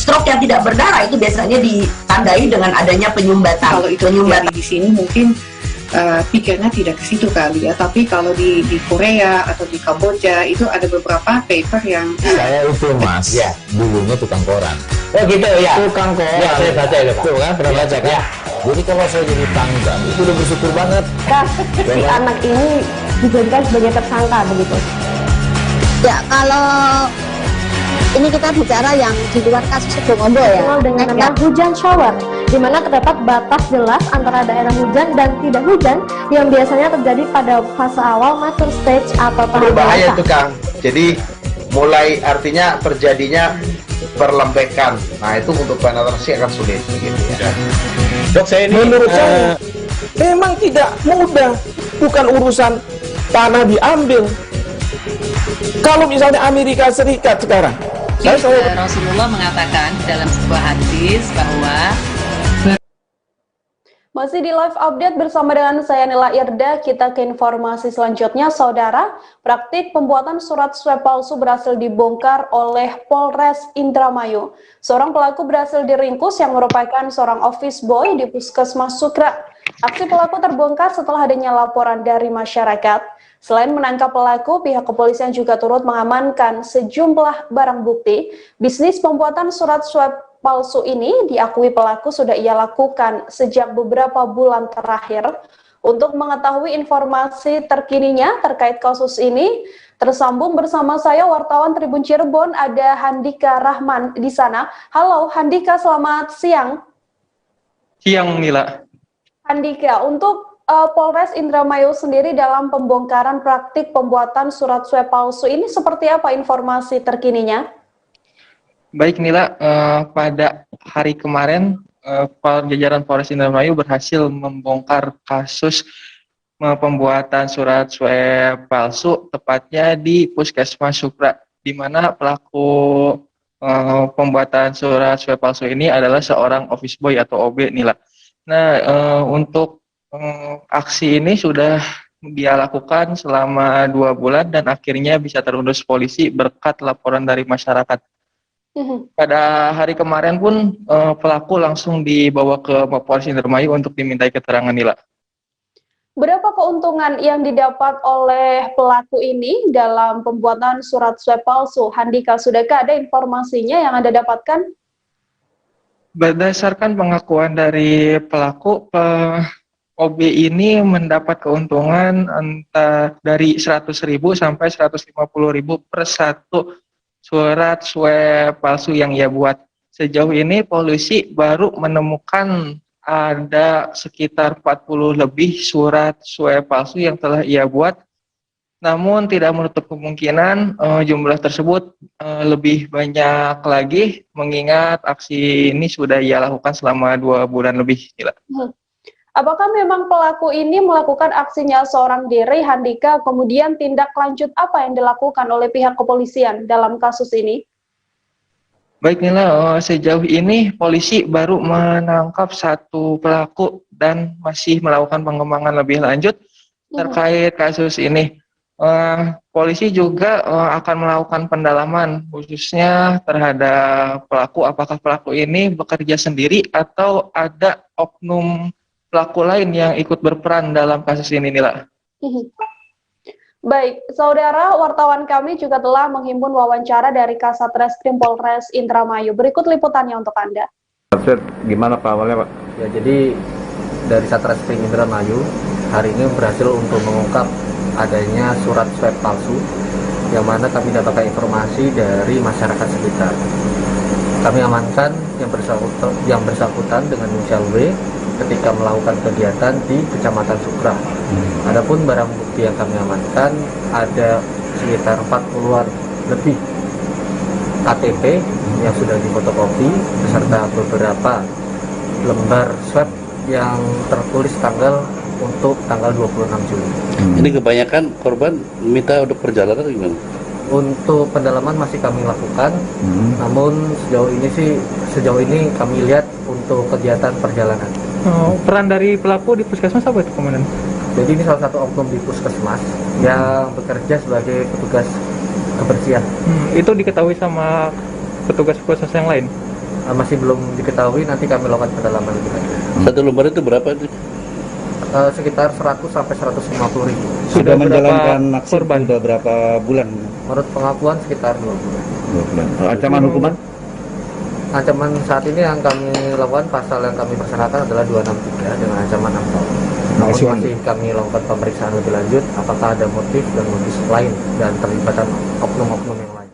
Stroke yang tidak berdarah itu biasanya ditandai dengan adanya penyumbatan. Kalau itu terjadi di sini mungkin pikirnya tidak ke situ kali ya, tapi kalau di Korea atau di Kamboja itu ada beberapa paper yang Saya itu mas, ya dulunya tukang koran. Oh gitu ya. Tukang koran. Ya, saya baca itu Pak. Tuh kan, pernah baca kan? Ya. Jadi kalau saya jadi tangga, itu udah bersyukur banget. Kasus si anak ini dijadikan sebagai tersangka begitu. Ya, kalau ini kita bicara yang di luar kasus Situbondo ya, dengan nama hujan shower, di mana terdapat batas jelas antara daerah hujan dan tidak hujan yang biasanya terjadi pada fase awal mature stage atau tahap Berbahaya dewasa. itu Kang. Jadi mulai artinya terjadinya perlembekan. Nah itu untuk penetrasi akan sulit gitu ya. Dok, saya ini menurut saya memang tidak mudah, bukan urusan tanah diambil. Kalau misalnya Amerika Serikat sekarang, Rasulullah mengatakan dalam sebuah hadis bahwa Masih di live update bersama dengan saya Nila Irda, kita ke informasi selanjutnya. Saudara, praktik pembuatan surat swab palsu berhasil dibongkar oleh Polres Indramayu. Seorang pelaku berhasil diringkus yang merupakan seorang office boy di Puskesmas Sukra. Aksi pelaku terbongkar setelah adanya laporan dari masyarakat. Selain menangkap pelaku, pihak kepolisian juga turut mengamankan sejumlah barang bukti. Bisnis pembuatan surat swab palsu ini diakui pelaku sudah ia lakukan sejak beberapa bulan terakhir. Untuk mengetahui informasi terkininya terkait kasus ini, tersambung bersama saya wartawan Tribun Cirebon, ada Handika Rahman di sana. Halo Handika, selamat siang. Siang Nila. Handika, untuk Polres Indramayu sendiri dalam pembongkaran praktik pembuatan surat swab palsu ini seperti apa informasi terkininya? Baik Nila, pada hari kemarin jajaran Polres Indramayu berhasil membongkar kasus pembuatan surat swab palsu, tepatnya di Puskesmas Sukra, di mana pelaku pembuatan surat swab palsu ini adalah seorang office boy atau OB Nila. Nah, untuk aksi ini sudah dia lakukan selama 2 bulan dan akhirnya bisa terendus polisi berkat laporan dari masyarakat. Pada hari kemarin pun pelaku langsung dibawa ke Mapolres Indramayu untuk dimintai keterangan Nila. Berapa keuntungan yang didapat oleh pelaku ini dalam pembuatan surat swab palsu? Handika, sudahkah ada informasinya yang Anda dapatkan? Berdasarkan pengakuan dari pelaku, OB ini mendapat keuntungan entah dari 100.000 sampai 150.000 per satu surat swab palsu yang ia buat. Sejauh ini polisi baru menemukan ada sekitar 40 lebih surat swab palsu yang telah ia buat. Namun tidak menutup kemungkinan jumlah tersebut lebih banyak lagi, mengingat aksi ini sudah ia lakukan selama 2 bulan lebih. Gila. Apakah memang pelaku ini melakukan aksinya seorang diri, Handika, kemudian tindak lanjut apa yang dilakukan oleh pihak kepolisian dalam kasus ini? Baik Nila, sejauh ini polisi baru menangkap 1 pelaku dan masih melakukan pengembangan lebih lanjut terkait kasus ini. Polisi juga akan melakukan pendalaman khususnya terhadap pelaku, apakah pelaku ini bekerja sendiri atau ada oknum pelaku lain yang ikut berperan dalam kasus ini, Nila. Baik, saudara wartawan kami juga telah menghimpun wawancara dari Kasat Reskrim Polres Indramayu. Berikut liputannya untuk Anda. Gimana Pak awalnya Pak? Ya, jadi dari Satreskrim Indramayu hari ini berhasil untuk mengungkap adanya surat swab palsu yang mana kami dapatkan informasi dari masyarakat sekitar. Kami amankan yang bersangkutan dengan inisial W ketika melakukan kegiatan di Kecamatan Sukra. Adapun barang bukti yang kami amankan ada sekitar 40-an lebih KTP yang sudah difotokopi beserta beberapa lembar swab yang tertulis untuk tanggal 26 Juli. Ini kebanyakan korban minta untuk perjalanan atau gimana? Untuk pendalaman masih kami lakukan, namun sejauh ini kami lihat untuk kegiatan perjalanan. Peran dari pelaku di puskesmas apa itu, Komandan? Jadi ini salah satu oknum di puskesmas yang bekerja sebagai petugas kebersihan. Itu diketahui sama petugas puskesmas yang lain? masih belum diketahui, nanti kami lakukan pendalaman lebih lanjut. Satu lembar itu berapa itu? Sekitar 100 sampai 150 ribu. Sudah menjalankan aksi sudah berapa bulan? Menurut pengakuan sekitar 2 bulan. 2 bulan. Ancaman hukuman? Ancaman saat ini yang kami lakukan, pasal yang kami persyaratkan adalah 263 dengan ancaman 6 tahun. Namun masih kami lakukan pemeriksaan lebih lanjut apakah ada motif dan modus lain dan terlibatan oknum-oknum yang lain.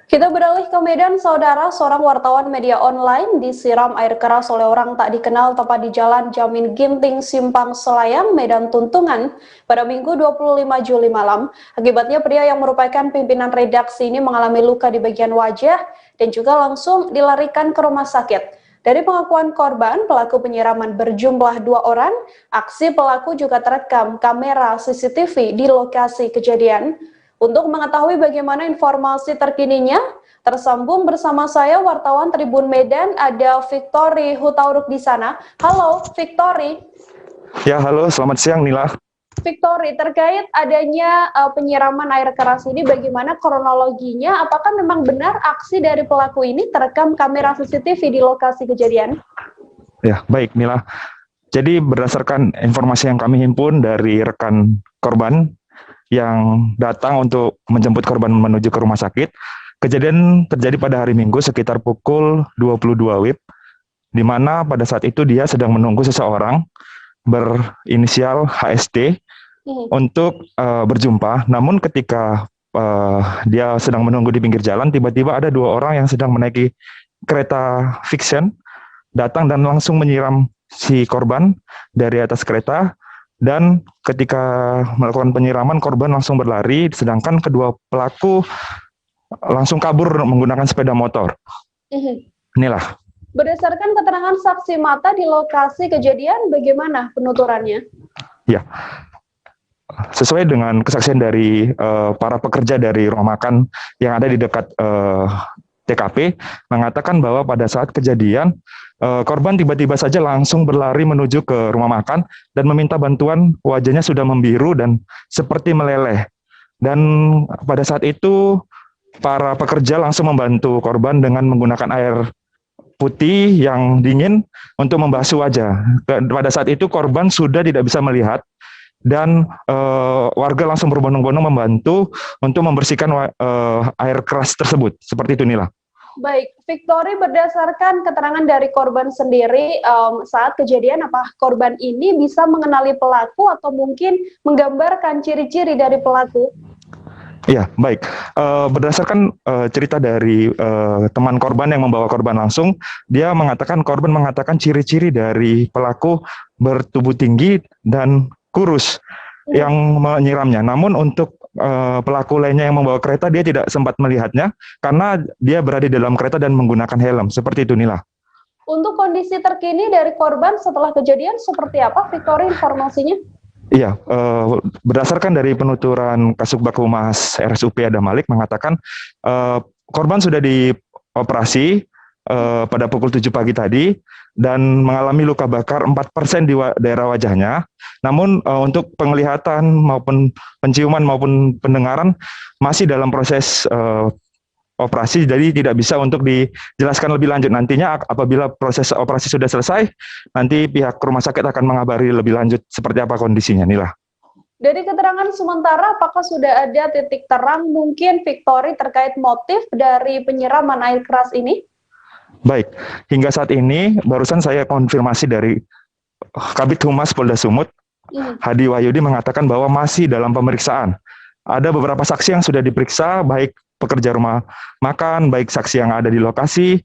Kita beralih ke Medan, saudara. Seorang wartawan media online disiram air keras oleh orang tak dikenal tepat di Jalan Jamin Ginting, Simpang Selayang, Medan Tuntungan pada Minggu 25 Juli malam. Akibatnya pria yang merupakan pimpinan redaksi ini mengalami luka di bagian wajah dan juga langsung dilarikan ke rumah sakit. Dari pengakuan korban, pelaku penyiraman berjumlah 2 orang. Aksi pelaku juga terekam kamera CCTV di lokasi kejadian. Untuk mengetahui bagaimana informasi terkininya, tersambung bersama saya wartawan Tribun Medan, ada Victory Hutauruk di sana. Halo, Victory. Ya, halo, selamat siang Nila. Victory, terkait adanya penyiraman air keras ini, bagaimana kronologinya? Apakah memang benar aksi dari pelaku ini terekam kamera CCTV di lokasi kejadian? Ya, baik Nila. Jadi berdasarkan informasi yang kami himpun dari rekan korban yang datang untuk menjemput korban menuju ke rumah sakit. Kejadian terjadi pada hari Minggu sekitar pukul 22 WIB, di mana pada saat itu dia sedang menunggu seseorang berinisial HST untuk berjumpa. Namun ketika dia sedang menunggu di pinggir jalan, tiba-tiba ada 2 orang yang sedang menaiki kereta fiction, datang dan langsung menyiram si korban dari atas kereta. Dan ketika melakukan penyiraman, korban langsung berlari, sedangkan kedua pelaku langsung kabur menggunakan sepeda motor. Inilah. Berdasarkan keterangan saksi mata di lokasi kejadian, bagaimana penuturannya? Ya, sesuai dengan kesaksian dari para pekerja dari rumah makan yang ada di dekat TKP, mengatakan bahwa pada saat kejadian, korban tiba-tiba saja langsung berlari menuju ke rumah makan dan meminta bantuan. Wajahnya sudah membiru dan seperti meleleh. Dan pada saat itu para pekerja langsung membantu korban dengan menggunakan air putih yang dingin untuk membasuh wajah. Pada saat itu korban sudah tidak bisa melihat dan warga langsung berbondong-bondong membantu untuk membersihkan air keras tersebut. Seperti itu Nila. Baik, Victory, berdasarkan keterangan dari korban sendiri, saat kejadian apa korban ini bisa mengenali pelaku atau mungkin menggambarkan ciri-ciri dari pelaku? Ya, baik. Berdasarkan cerita dari teman korban yang membawa korban langsung, dia mengatakan, korban mengatakan ciri-ciri dari pelaku bertubuh tinggi dan kurus yang menyiramnya. Namun untuk pelaku lainnya yang membawa kereta, dia tidak sempat melihatnya karena dia berada di dalam kereta dan menggunakan helm. Seperti itu Nila. Untuk kondisi terkini dari korban setelah kejadian seperti apa, Victory, informasinya? Iya, berdasarkan dari penuturan Kasubag Humas RSUP Adam Malik mengatakan korban sudah dioperasi pada pukul 7 pagi tadi dan mengalami luka bakar 4% di daerah wajahnya. Namun untuk penglihatan maupun penciuman maupun pendengaran masih dalam proses operasi, jadi tidak bisa untuk dijelaskan lebih lanjut. Nantinya apabila proses operasi sudah selesai, nanti pihak rumah sakit akan mengabari lebih lanjut seperti apa kondisinya, Nila. Dari keterangan sementara, apakah sudah ada titik terang mungkin, Victory, terkait motif dari penyiraman air keras ini? Baik, hingga saat ini barusan saya konfirmasi dari Kabid Humas Polda Sumut, Hadi Wahyudi mengatakan bahwa masih dalam pemeriksaan. Ada beberapa saksi yang sudah diperiksa, baik pekerja rumah makan, baik saksi yang ada di lokasi.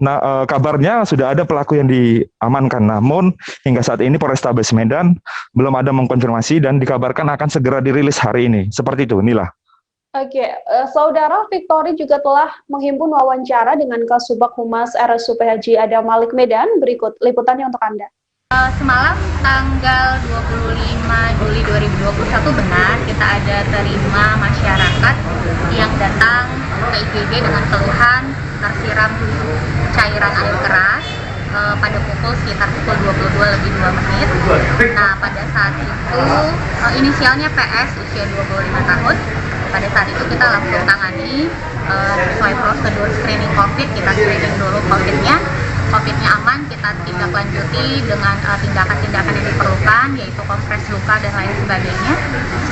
Nah, kabarnya sudah ada pelaku yang diamankan, namun hingga saat ini Polrestabes Medan belum ada mengkonfirmasi dan dikabarkan akan segera dirilis hari ini. Seperti itu, Nila. Oke, Saudara, Victory juga telah menghimpun wawancara dengan Kasubag Humas RSUP Haji Adam Malik Medan. Berikut liputannya untuk Anda. Semalam tanggal 25 Juli 2021 benar kita ada terima masyarakat yang datang ke IGD dengan keluhan tersiram cairan air keras pada sekitar pukul 22:02. Nah, pada saat itu inisialnya PS, usia 25 tahun. Pada saat itu kita langsung tangani sesuai prosedur screening COVID, kita screening dulu COVID-nya aman, kita tindak lanjuti dengan tindakan-tindakan yang diperlukan, yaitu kompres luka dan lain sebagainya.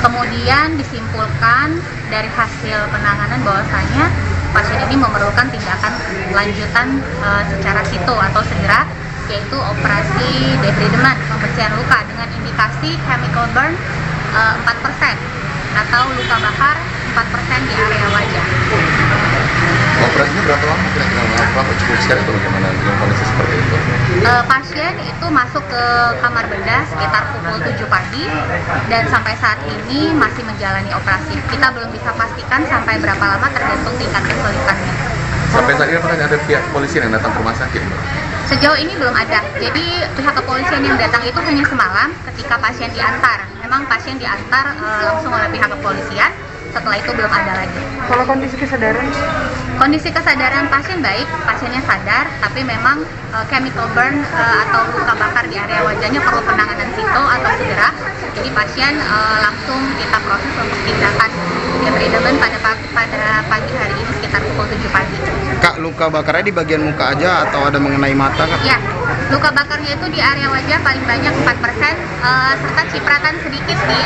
Kemudian disimpulkan dari hasil penanganan bahwasanya pasien ini memerlukan tindakan lanjutan secara situ atau segera, yaitu operasi debridement, pembersihan luka dengan indikasi chemical burn 4% atau luka bakar 4% di area wajah. Operasinya berapa lama kira-kira? Berapa cukup sekali atau bagaimana dengan kondisi seperti itu? Pasien itu masuk ke kamar bedah sekitar pukul 7 pagi dan sampai saat ini masih menjalani operasi. Kita belum bisa pastikan sampai berapa lama tergantung tingkat kesulitannya. Sampai saat ini apakah ada pihak polisi yang datang ke rumah sakit? Sejauh ini belum ada. Jadi pihak kepolisian yang datang itu hanya semalam ketika pasien diantar. Memang pasien diantar langsung oleh pihak kepolisian. Setelah itu belum ada lagi. Kalau kondisi kesadaran? Kondisi kesadaran pasien baik, pasiennya sadar, tapi memang chemical burn atau luka bakar di area wajahnya perlu penanganan situ atau segera. Jadi pasien langsung kita proses untuk tindakan debridement pada pagi hari ini sekitar pukul 7 pagi. Kak, luka bakarnya di bagian muka aja atau ada mengenai mata, Kak? Ya, luka bakarnya itu di area wajah paling banyak 4%, serta cipratan sedikit di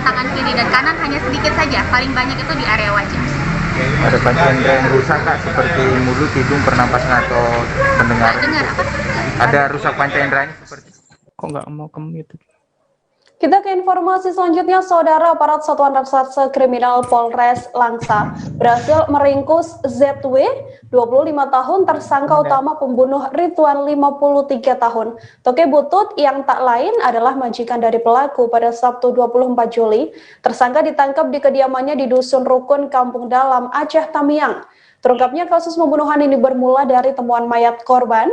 tangan kiri dan kanan, hanya sedikit saja, paling banyak itu di area wajah. Ada panca indera yang rusak, Kak, seperti mulut, hidung, pernapasan atau pendengaran? Dengar apa? Ada rusak panca inderanya seperti Kok nggak mau ke-mute? Kita ke informasi selanjutnya, Saudara. Aparat Satuan Reserse Kriminal Polres Langsa berhasil meringkus ZW, 25 tahun, tersangka utama pembunuh Ridwan 53 tahun. Toke Butut yang tak lain adalah majikan dari pelaku. Pada Sabtu 24 Juli, tersangka ditangkap di kediamannya di Dusun Rukun, Kampung Dalam, Aceh Tamiang. Terungkapnya kasus pembunuhan ini bermula dari temuan mayat korban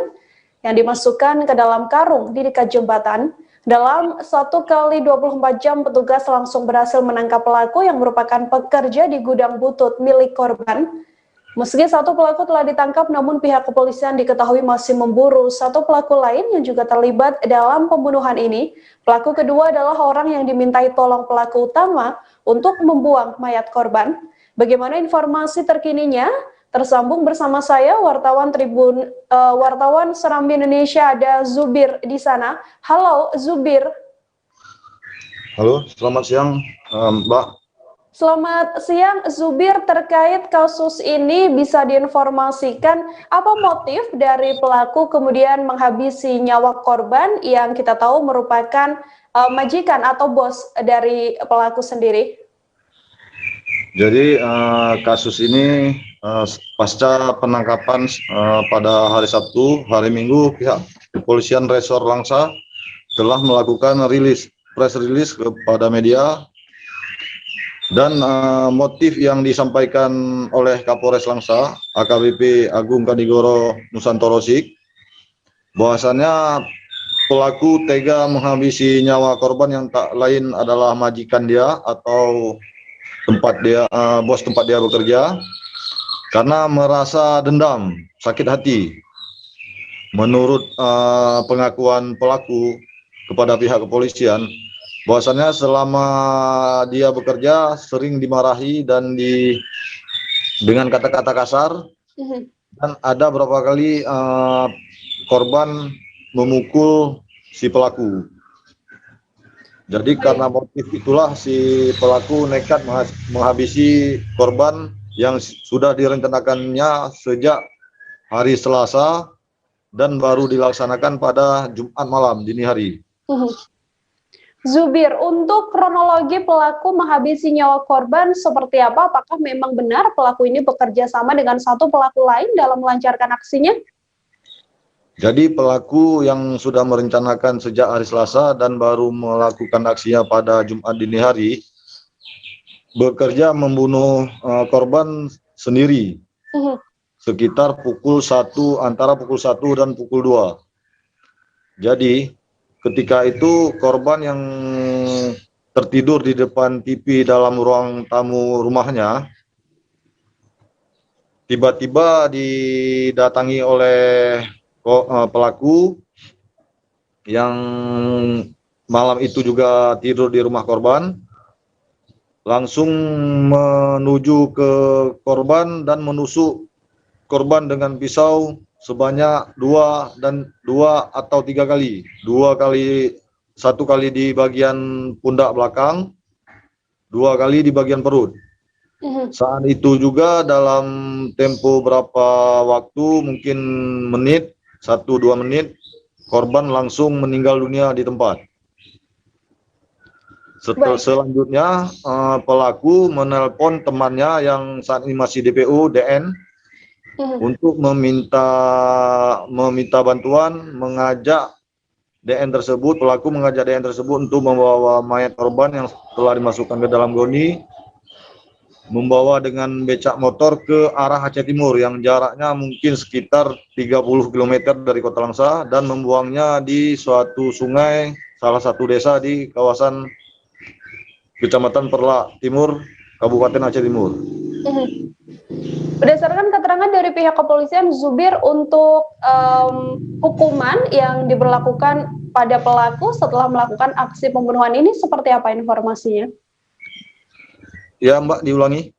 yang dimasukkan ke dalam karung di dekat jembatan. Dalam 1 kali 24 jam, petugas langsung berhasil menangkap pelaku yang merupakan pekerja di gudang butut milik korban. Meski satu pelaku telah ditangkap, namun pihak kepolisian diketahui masih memburu satu pelaku lain yang juga terlibat dalam pembunuhan ini. Pelaku kedua adalah orang yang dimintai tolong pelaku utama untuk membuang mayat korban. Bagaimana informasi terkininya? Tersambung bersama saya, wartawan wartawan Serambi Indonesia, ada Zubir di sana. Halo Zubir. Halo, selamat siang Mbak. Selamat siang Zubir, terkait kasus ini bisa diinformasikan apa motif dari pelaku kemudian menghabisi nyawa korban yang kita tahu merupakan majikan atau bos dari pelaku sendiri? Jadi kasus ini pasca penangkapan pada hari Sabtu, hari Minggu, pihak kepolisian Resor Langsa telah melakukan press release kepada media, dan motif yang disampaikan oleh Kapolres Langsa, AKBP Agung Kanigoro Nusantoro Sik, bahwasannya pelaku tega menghabisi nyawa korban yang tak lain adalah majikan dia atau bos tempat dia bekerja, karena merasa dendam, sakit hati. Menurut pengakuan pelaku kepada pihak kepolisian, bahwasannya selama dia bekerja sering dimarahi dan dengan kata-kata kasar, dan ada beberapa kali korban memukul si pelaku. Jadi karena motif itulah si pelaku nekat menghabisi korban yang sudah direncanakannya sejak hari Selasa dan baru dilaksanakan pada Jumat malam dini hari. Zubir, untuk kronologi pelaku menghabisi nyawa korban seperti apa? Apakah memang benar pelaku ini bekerja sama dengan satu pelaku lain dalam melancarkan aksinya? Jadi pelaku yang sudah merencanakan sejak hari Selasa dan baru melakukan aksinya pada Jumat dini hari, bekerja membunuh korban sendiri sekitar antara pukul 1 dan pukul 2. Jadi ketika itu korban yang tertidur di depan TV dalam ruang tamu rumahnya tiba-tiba didatangi oleh pelaku yang malam itu juga tidur di rumah korban. langsung menuju ke korban dan menusuk korban dengan pisau sebanyak 2 atau 3 kali. 2 kali, 1 kali di bagian pundak belakang, 2 kali di bagian perut. Saat itu juga dalam tempo berapa waktu, mungkin menit, 1-2 menit, korban langsung meninggal dunia di tempat. Selanjutnya pelaku menelpon temannya yang saat ini masih DPO, DN, untuk meminta bantuan, mengajak DN tersebut, pelaku mengajak DN tersebut untuk membawa mayat korban yang telah dimasukkan ke dalam goni, membawa dengan becak motor ke arah Aceh Timur yang jaraknya mungkin sekitar 30 km dari Kota Langsa, dan membuangnya di suatu sungai salah satu desa di kawasan Kecamatan Perlak Timur, Kabupaten Aceh Timur. Berdasarkan keterangan dari pihak kepolisian, Zubir, untuk hukuman yang diberlakukan pada pelaku setelah melakukan aksi pembunuhan ini seperti apa informasinya? Ya Mbak, diulangi.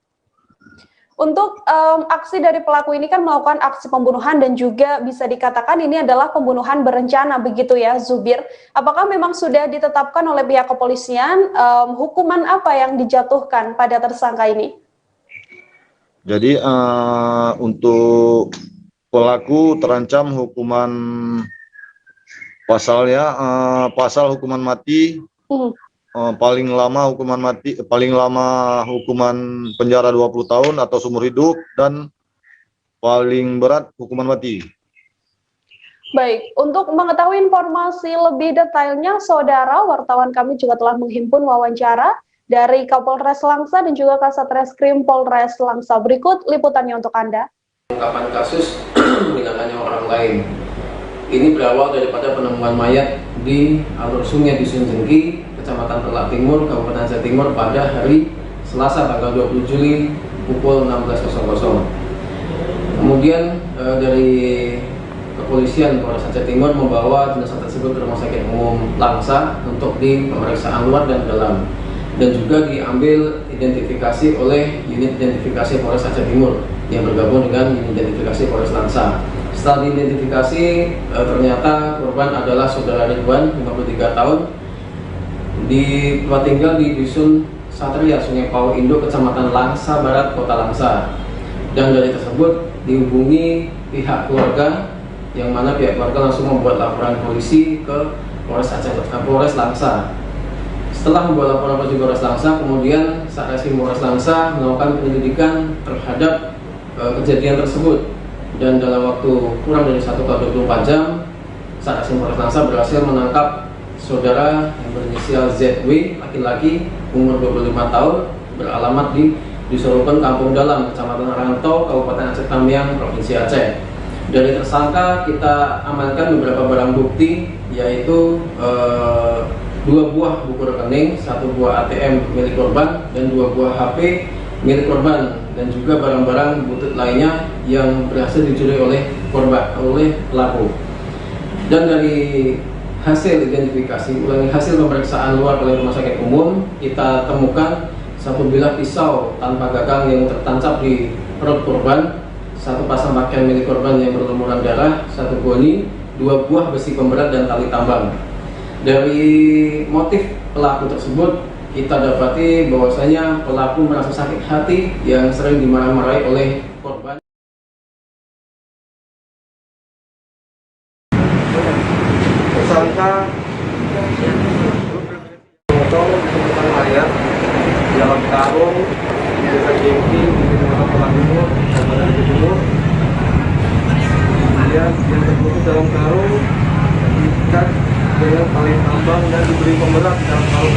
Untuk aksi dari pelaku ini kan melakukan aksi pembunuhan dan juga bisa dikatakan ini adalah pembunuhan berencana, begitu ya Zubir. Apakah memang sudah ditetapkan oleh pihak kepolisian hukuman apa yang dijatuhkan pada tersangka ini? Jadi untuk pelaku terancam hukuman pasalnya pasal hukuman mati, paling lama hukuman penjara 20 tahun atau seumur hidup, dan paling berat hukuman mati. Baik, untuk mengetahui informasi lebih detailnya, saudara wartawan kami juga telah menghimpun wawancara dari Kapolres Langsa dan juga Kasat Reskrim Polres Langsa. Berikut liputannya untuk Anda. Pengungkapan kasus meninggalkannya orang lain. Ini berawal daripada penemuan mayat di alur sungai Dusun Jengki, Kecamatan Perlak Timur, Kabupaten Aceh Timur pada hari Selasa tanggal 20 Juli pukul 16.00. Kemudian dari kepolisian Polres Aceh Timur membawa jenazah tersebut ke Rumah Sakit Umum Langsa untuk di pemeriksaan luar dan dalam, dan juga diambil identifikasi oleh unit identifikasi Polres Aceh Timur yang bergabung dengan unit identifikasi Polres Langsa. Setelah diidentifikasi, ternyata korban adalah saudara Ridwan, 53 tahun, di tempat tinggal di Dusun Satria, Sungai Pau Indo, Kecamatan Langsa Barat, Kota Langsa. Dan dari tersebut dihubungi pihak keluarga, yang mana pihak keluarga langsung membuat laporan polisi ke Polres Langsa. Setelah membuat laporan polisi ke Polres Langsa, kemudian Satreskrim Polres Langsa melakukan penyelidikan terhadap kejadian tersebut. Dan dalam waktu kurang dari 1x24 jam, Satreskrim Polres Langsa berhasil menangkap saudara yang berinisial ZW, laki-laki, umur 25 tahun, beralamat di Dusun Kampung Dalam, Kecamatan Rantau, Kabupaten Aceh Tamiang, Provinsi Aceh. Dari tersangka kita amankan beberapa barang bukti, yaitu 2 buah buku rekening, 1 buah ATM milik korban, dan 2 buah HP milik korban, dan juga barang-barang butut lainnya yang berhasil dicuri oleh pelaku. Dan dari hasil identifikasi, hasil pemeriksaan luar oleh Rumah Sakit Umum, kita temukan 1 bilah pisau tanpa gagang yang tertancap di perut korban, 1 pasang pakaian milik korban yang berlumuran darah, 1 goni, 2 buah besi pemberat, dan tali tambang. Dari motif pelaku tersebut, kita dapati bahwasanya pelaku merasa sakit hati yang sering dimarah-marahi oleh korban. Tersangka memotong kebutuhan mayat dalam karung di Desa Jengki, di Kecamatan Perlak Timur, Kabupaten Aceh Timur. Kemudian yang terputus dalam karung diikat dengan tali tambang dan diberi pemberat dalam karung.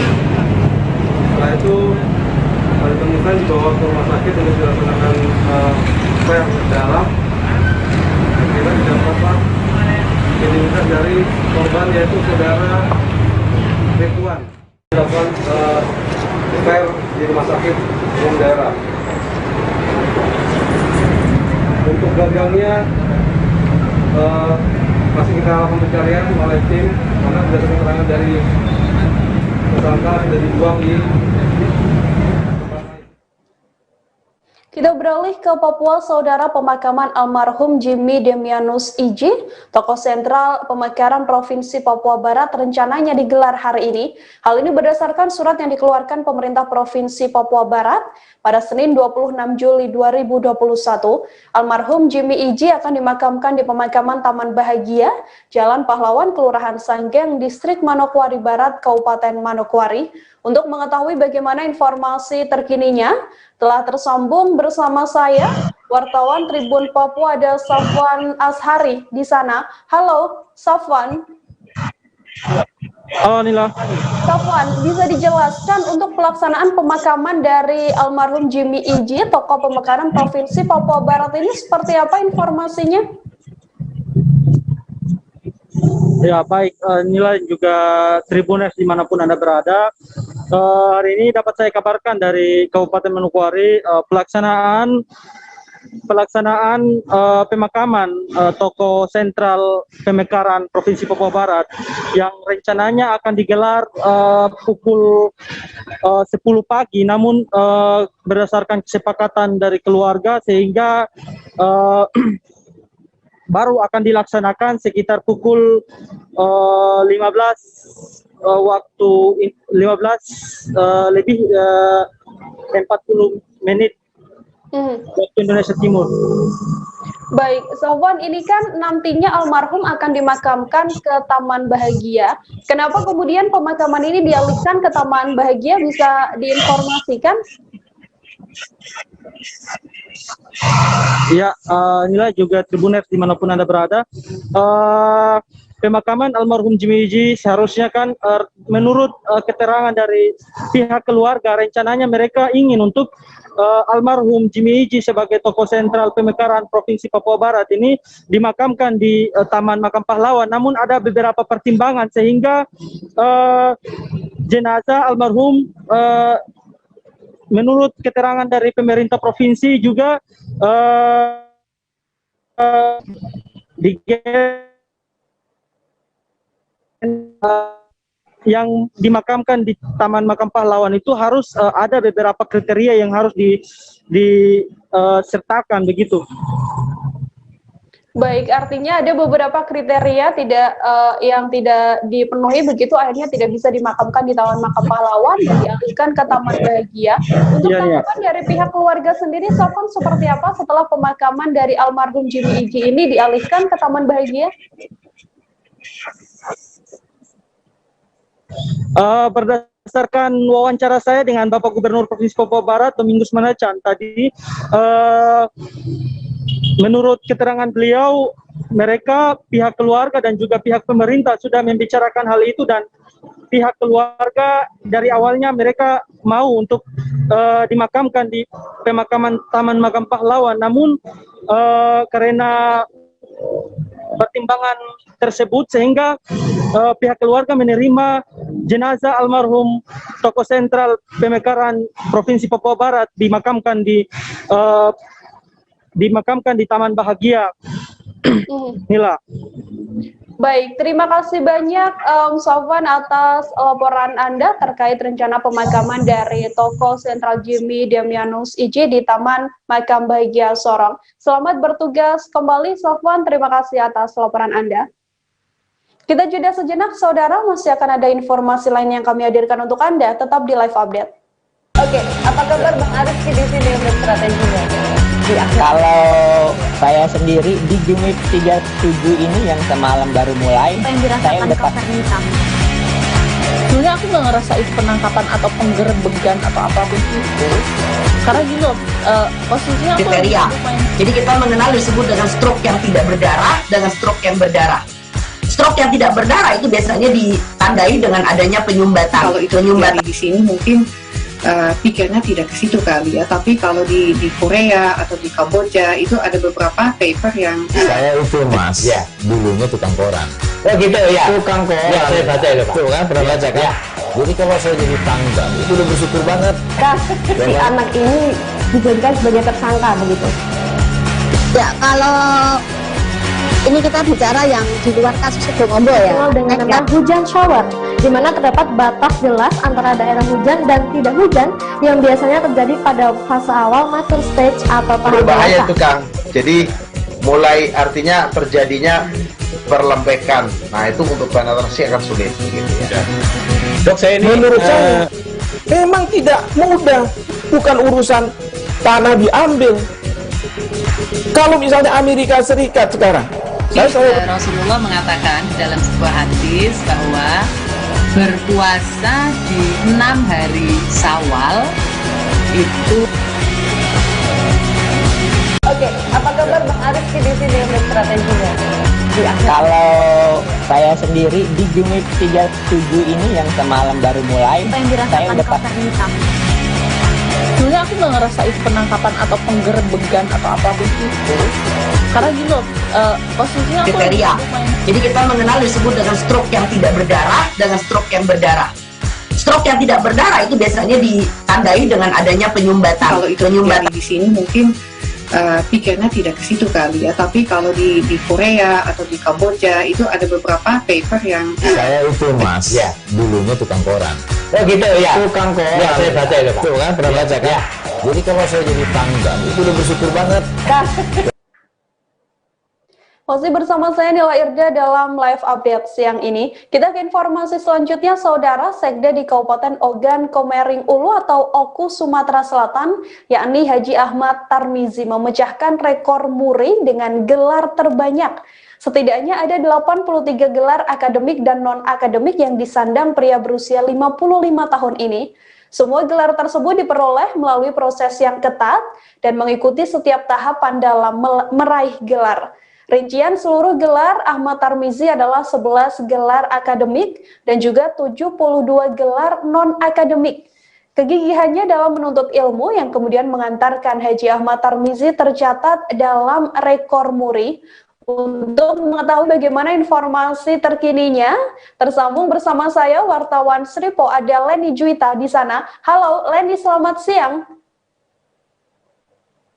Setelah itu ditemukan dibawa ke rumah sakit untuk dilakukan swab darah. Kita didapatkan identitas dari korban, yaitu saudara Ridwan. Dilakukan swab di rumah sakit umum daerah. Untuk gagangnya masih kita lakukan pencarian oleh tim, karena berdasarkan keterangan dari tersangka sudah dibuang di Kita beralih ke Papua, Saudara. Pemakaman almarhum Jimmy Demianus Iji, tokoh sentral pemekaran Provinsi Papua Barat, rencananya digelar hari ini. Hal ini berdasarkan surat yang dikeluarkan pemerintah Provinsi Papua Barat pada Senin 26 Juli 2021. Almarhum Jimmy Iji akan dimakamkan di pemakaman Taman Bahagia, Jalan Pahlawan, Kelurahan Sanggeng, Distrik Manokwari Barat, Kabupaten Manokwari. Untuk mengetahui bagaimana informasi terkininya, telah tersambung bersama saya, wartawan Tribun Papua, ada Safwan Ashari di sana. Halo, Safwan. Halo, Nila. Safwan, bisa dijelaskan untuk pelaksanaan pemakaman dari almarhum Jimmy Iji, tokoh pemekaran Provinsi Papua Barat ini seperti apa informasinya? Ya, baik, Nila juga Tribuners dimanapun Anda berada. Hari ini dapat saya kabarkan dari Kabupaten Manokwari, pelaksanaan pemakaman tokoh sentral pemekaran Provinsi Papua Barat yang rencananya akan digelar pukul 10 pagi, namun berdasarkan kesepakatan dari keluarga sehingga baru akan dilaksanakan sekitar pukul 15 waktu 15 lebih 40 menit waktu Indonesia Timur. Baik, Safwan, ini kan nantinya almarhum akan dimakamkan ke Taman Bahagia. Kenapa kemudian pemakaman ini dialihkan ke Taman Bahagia? Bisa diinformasikan? Ya, inilah juga Tribuners dimanapun Anda berada. Pemakaman almarhum Jimmy Iji seharusnya kan menurut keterangan dari pihak keluarga, rencananya mereka ingin untuk almarhum Jimmy Iji sebagai tokoh sentral pemekaran Provinsi Papua Barat ini dimakamkan di Taman Makam Pahlawan. Namun ada beberapa pertimbangan sehingga jenazah almarhum menurut keterangan dari pemerintah provinsi juga yang dimakamkan di Taman Makam Pahlawan itu harus ada beberapa kriteria yang harus disertakan begitu. Baik, artinya ada beberapa kriteria yang tidak dipenuhi, begitu akhirnya tidak bisa dimakamkan di Taman Makam Pahlawan dan dialihkan ke Taman Bahagia. Untuk tanggapan dari pihak keluarga sendiri, Safwan, seperti apa setelah pemakaman dari almarhum Jimmy Iji ini dialihkan ke Taman Bahagia? Berdasarkan wawancara saya dengan Bapak Gubernur Provinsi Papua Barat, Domingus Manacan tadi, menurut keterangan beliau, mereka pihak keluarga dan juga pihak pemerintah sudah membicarakan hal itu, dan pihak keluarga dari awalnya mereka mau untuk dimakamkan di pemakaman Taman Makam Pahlawan, namun karena pertimbangan tersebut sehingga pihak keluarga menerima jenazah almarhum tokoh sentral pemekaran Provinsi Papua Barat dimakamkan di Taman Bahagia. Nila. Baik, terima kasih banyak Safwan atas laporan Anda terkait rencana pemakaman dari tokoh sentral Jimmy Demianus Iji di Taman Makam Bahagia Sorong. Selamat bertugas kembali, Safwan. Terima kasih atas laporan Anda. Kita jeda sejenak, saudara. Masih akan ada informasi lain yang kami hadirkan untuk Anda. Tetap di live update. Oke, apa kabar Bang Arif di sini untuk strateginya? Kalau saya sendiri di Gimik 37 ini yang semalam baru mulai, saya udah sebenarnya aku nggak ngerasa itu penangkapan atau penggerbegan atau apapun itu, karena gini loh, posisinya kriteria. Jadi kita mengenal disebut dengan stroke yang tidak berdarah dengan stroke yang berdarah. Stroke yang tidak berdarah itu biasanya ditandai dengan adanya penyumbatan. Kalau itu terjadi di sini mungkin pikirnya tidak ke situ kali ya, tapi kalau di Korea atau di Kamboja itu ada beberapa paper yang saya itu mas, ya dulunya tukang koran. Oh gitu ya, tukang koran. Ya saya baca itu pak. Tuh kan pernah baca kan? Ya. Jadi kalau saya jadi tanggal itu udah bersyukur banget. Kasus si anak ini dijadikan sebagai tersangka begitu. Ya kalau Ini kita bicara yang di luar kasus Situbondo ya. Dengan nama hujan shower, di mana terdapat batas jelas antara daerah hujan dan tidak hujan yang biasanya terjadi pada fase awal mature stage atau tahap berbahaya itu Kang. Jadi mulai artinya terjadinya perlembekan. Nah itu untuk penetrasi akan sulit gitu ya. Dok, saya ini menurut saya memang tidak mudah, bukan urusan tanah diambil. Kalau misalnya Amerika Serikat sekarang, Rasulullah mengatakan dalam sebuah hadis bahwa berpuasa di 6 hari Syawal itu. Oke, apa kabar Bang Arif di sini untuk strateginya? Kalau saya sendiri di unit 37 ini yang semalam baru mulai, saya udah Sebenarnya aku nggak ngerasa itu penangkapan atau penggerebegan atau apapun itu, karena gini loh, posisinya aku kriteria. Jadi kita mengenal disebut dengan stroke yang tidak berdarah dengan stroke yang berdarah. Stroke yang tidak berdarah itu biasanya ditandai dengan adanya penyumbatan. Kalau itu terjadi di sini mungkin pikirnya tidak ke situ kali ya, tapi kalau di Korea atau di Kamboja itu ada beberapa paper yang saya itu Mas, ya dulunya tukang koran. Oh gitu ya, tukang koran. Ya saya baca itu Pak. Tuh kan pernah baca kan? Ya. Jadi kalau saya jadi tanggal itu udah bersyukur banget. Masih bersama saya Nila Irda dalam live update siang ini. Kita ke informasi selanjutnya, Saudara. Sekda di Kabupaten Ogan Komering Ulu atau Oku Sumatera Selatan, yakni Haji Ahmad Tarmizi memecahkan rekor muri dengan gelar terbanyak. Setidaknya ada 83 gelar akademik dan non-akademik yang disandang pria berusia 55 tahun ini. Semua gelar tersebut diperoleh melalui proses yang ketat dan mengikuti setiap tahapan dalam meraih gelar. Rincian seluruh gelar Ahmad Tarmizi adalah 11 gelar akademik dan juga 72 gelar non-akademik. Kegigihannya dalam menuntut ilmu yang kemudian mengantarkan Haji Ahmad Tarmizi tercatat dalam rekor muri. Untuk mengetahui bagaimana informasi terkininya, tersambung bersama saya wartawan Sripo, ada Leni Juwita di sana. Halo Leni, selamat siang.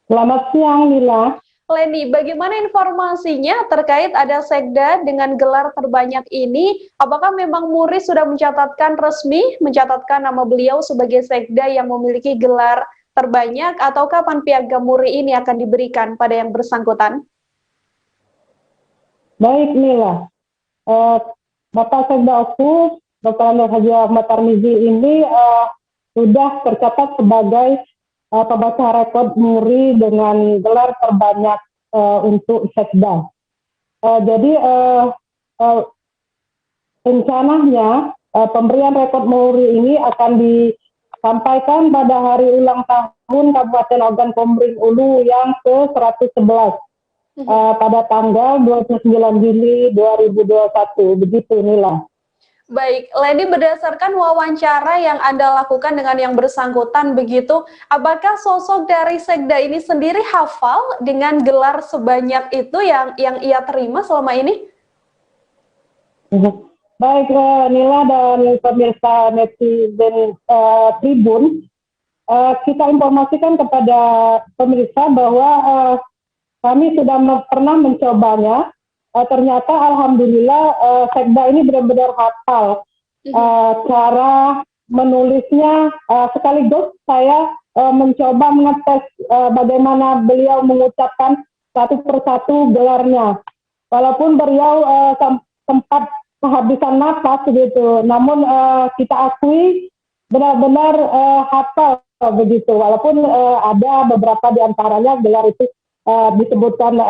Selamat siang Lila. Leni, bagaimana informasinya terkait ada sekda dengan gelar terbanyak ini? Apakah memang Muri sudah mencatatkan nama beliau sebagai sekda yang memiliki gelar terbanyak, atau kapan piagam Muri ini akan diberikan pada yang bersangkutan? Baik Nila, Bapak Sekda Oku, Dr. Haji Ahmad Tarmizi ini sudah tercatat sebagai pembaca rekor Muri dengan gelar terbanyak untuk sekda. Jadi rencananya pemberian rekor Muri ini akan disampaikan pada hari ulang tahun Kabupaten Ogan Komering Ulu yang ke-111 pada tanggal 29 Juli 2021. Begitu Nila. Baik, Leni, berdasarkan wawancara yang Anda lakukan dengan yang bersangkutan begitu, apakah sosok dari sekda ini sendiri hafal dengan gelar sebanyak itu yang ia terima selama ini? Baik, Nila dan pemirsa netizen Tribun, kita informasikan kepada pemirsa bahwa kami sudah pernah mencobanya. Ternyata alhamdulillah sekda ini benar-benar hafal cara menulisnya, sekaligus saya mencoba mengetes bagaimana beliau mengucapkan satu persatu gelarnya. Walaupun beliau sempat kehabisan napas gitu, namun kita akui benar-benar hafal begitu. Walaupun ada beberapa di antaranya gelar itu disebutkan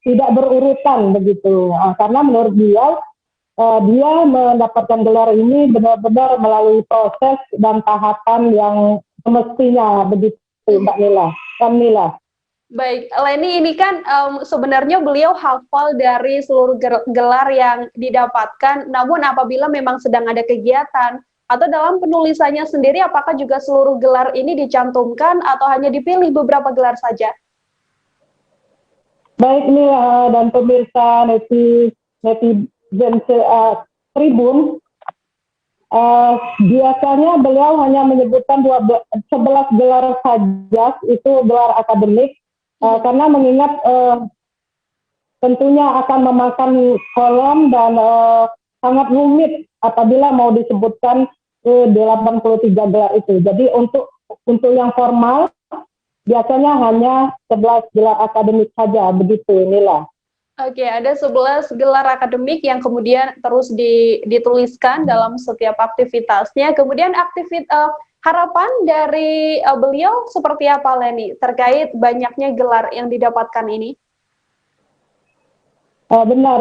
tidak berurutan begitu, karena menurut beliau dia mendapatkan gelar ini benar-benar melalui proses dan tahapan yang semestinya begitu, Mbak Nila. Nila. Baik, Leni, ini kan sebenarnya beliau hafal dari seluruh gelar yang didapatkan, namun apabila memang sedang ada kegiatan atau dalam penulisannya sendiri, apakah juga seluruh gelar ini dicantumkan atau hanya dipilih beberapa gelar saja? Baik nih dan pemirsa netizen Tribun, biasanya beliau hanya menyebutkan 11 gelar saja, itu gelar akademik, karena mengingat tentunya akan memakan kolom dan sangat rumit apabila mau disebutkan 83 gelar itu. Jadi untuk yang formal biasanya hanya 11 gelar akademik saja, begitu inilah. Oke, ada 11 gelar akademik yang kemudian terus dituliskan dalam setiap aktivitasnya. Kemudian harapan dari beliau seperti apa, Leni, terkait banyaknya gelar yang didapatkan ini? Benar,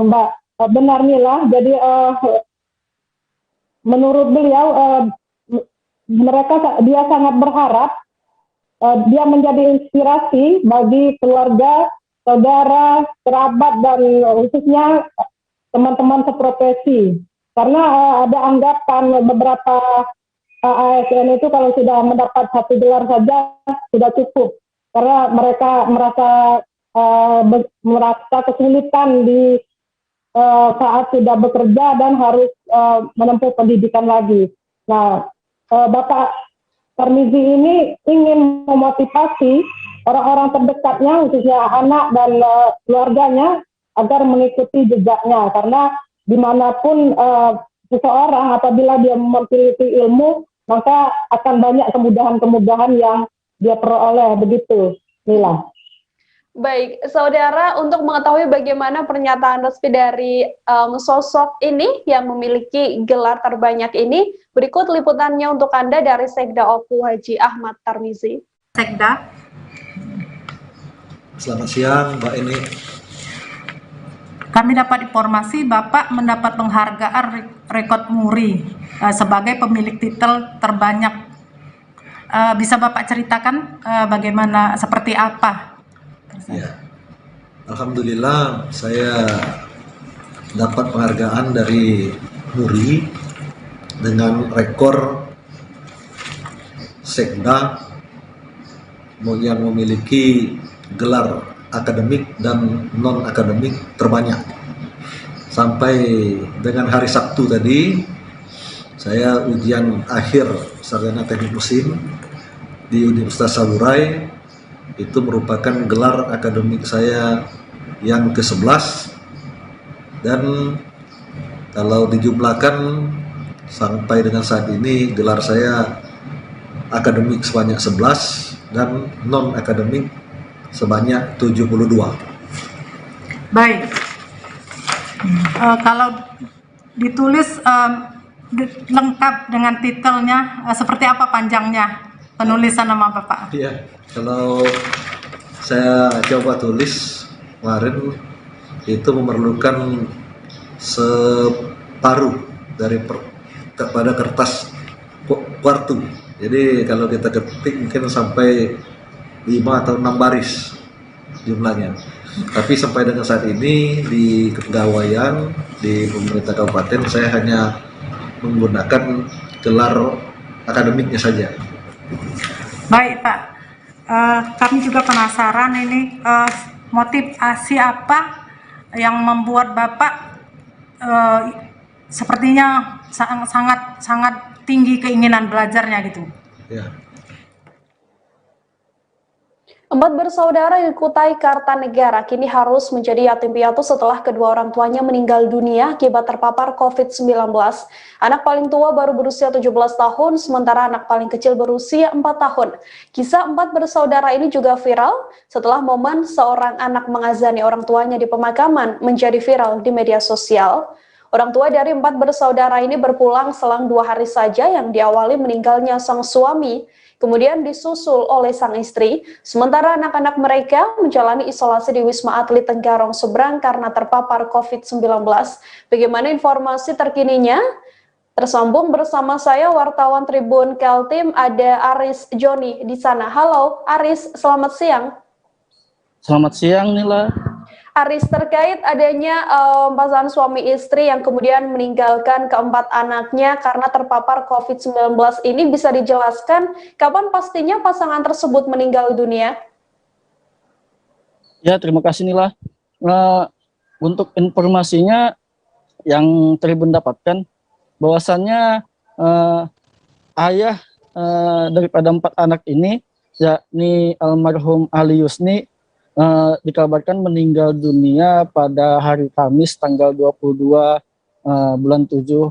Mbak. Benar, Nila. Jadi menurut beliau, dia sangat berharap dia menjadi inspirasi bagi keluarga, saudara, kerabat, dan khususnya teman-teman seprofesi. Karena ada anggapan beberapa ASN itu kalau sudah mendapat 1 gelar saja sudah cukup. Karena mereka merasa kesulitan di saat sudah bekerja dan harus menempuh pendidikan lagi. Nah, Bapak Tarmizi ini ingin memotivasi orang-orang terdekatnya, khususnya anak dan keluarganya, agar mengikuti jejaknya. Karena dimanapun seseorang apabila dia memiliki ilmu, maka akan banyak kemudahan-kemudahan yang dia peroleh, begitu, Nila. Baik, saudara, untuk mengetahui bagaimana pernyataan resmi dari sosok ini yang memiliki gelar terbanyak ini, berikut liputannya untuk Anda dari Sekda Oku Haji Ahmad Tarmizi. Sekda. Selamat siang, Mbak Eni. Kami dapat informasi Bapak mendapat penghargaan rekod muri sebagai pemilik titel terbanyak. Bisa Bapak ceritakan bagaimana, seperti apa? Ya. Alhamdulillah saya dapat penghargaan dari muri dengan rekor Sekda yang memiliki gelar akademik dan non-akademik terbanyak. Sampai dengan hari Sabtu tadi, saya ujian akhir sarjana teknik mesin di Universitas Saburai, itu merupakan gelar akademik saya yang ke-11, dan kalau dijumlahkan sampai dengan saat ini gelar saya akademik sebanyak 11 dan non-akademik sebanyak 72. Baik, kalau ditulis lengkap dengan titelnya, seperti apa panjangnya penulisan nama Bapak? Iya, kalau saya coba tulis kemarin itu memerlukan separuh dari pada kertas kuartu. Jadi kalau kita ketik mungkin sampai 5 atau 6 baris jumlahnya. Tapi sampai dengan saat ini di kepegawaian di pemerintah kabupaten saya hanya menggunakan gelar akademiknya saja. Baik Pak, kami juga penasaran ini motivasi apa yang membuat Bapak sepertinya sangat tinggi keinginan belajarnya gitu. Ya. 4 bersaudara di Kutai Kartanegara kini harus menjadi yatim piatu setelah kedua orang tuanya meninggal dunia akibat terpapar COVID-19. Anak paling tua baru berusia 17 tahun, sementara anak paling kecil berusia 4 tahun. Kisah 4 bersaudara ini juga viral setelah momen seorang anak mengazani orang tuanya di pemakaman menjadi viral di media sosial. Orang tua dari 4 bersaudara ini berpulang selang 2 hari saja yang diawali meninggalnya sang suami, kemudian disusul oleh sang istri, sementara anak-anak mereka menjalani isolasi di Wisma Atlet Tenggarong Seberang karena terpapar COVID-19. Bagaimana informasi terkininya? Tersambung bersama saya wartawan Tribun Kaltim, ada Aris Joni di sana. Halo Aris, selamat siang. Selamat siang Nila. Aris, terkait adanya pasangan suami istri yang kemudian meninggalkan keempat anaknya karena terpapar COVID-19 ini, bisa dijelaskan kapan pastinya pasangan tersebut meninggal dunia? Ya, terima kasih Nila. Untuk informasinya yang Tribun dapatkan, bahwasannya ayah daripada 4 anak ini, yakni almarhum Ali Yusni, dikabarkan meninggal dunia pada hari Kamis tanggal 22 bulan 7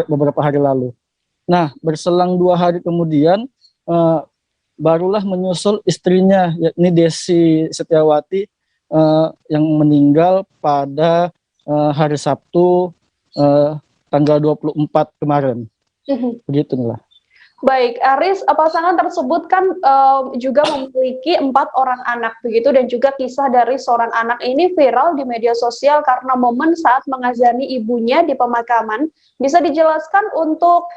beberapa hari lalu. Nah, berselang 2 hari kemudian barulah menyusul istrinya, yakni Desi Setiawati, yang meninggal pada hari Sabtu tanggal 24 kemarin. Begitulah. Baik, Aris, pasangan tersebut kan juga memiliki 4 orang anak begitu, dan juga kisah dari seorang anak ini viral di media sosial karena momen saat mengazani ibunya di pemakaman. Bisa dijelaskan untuk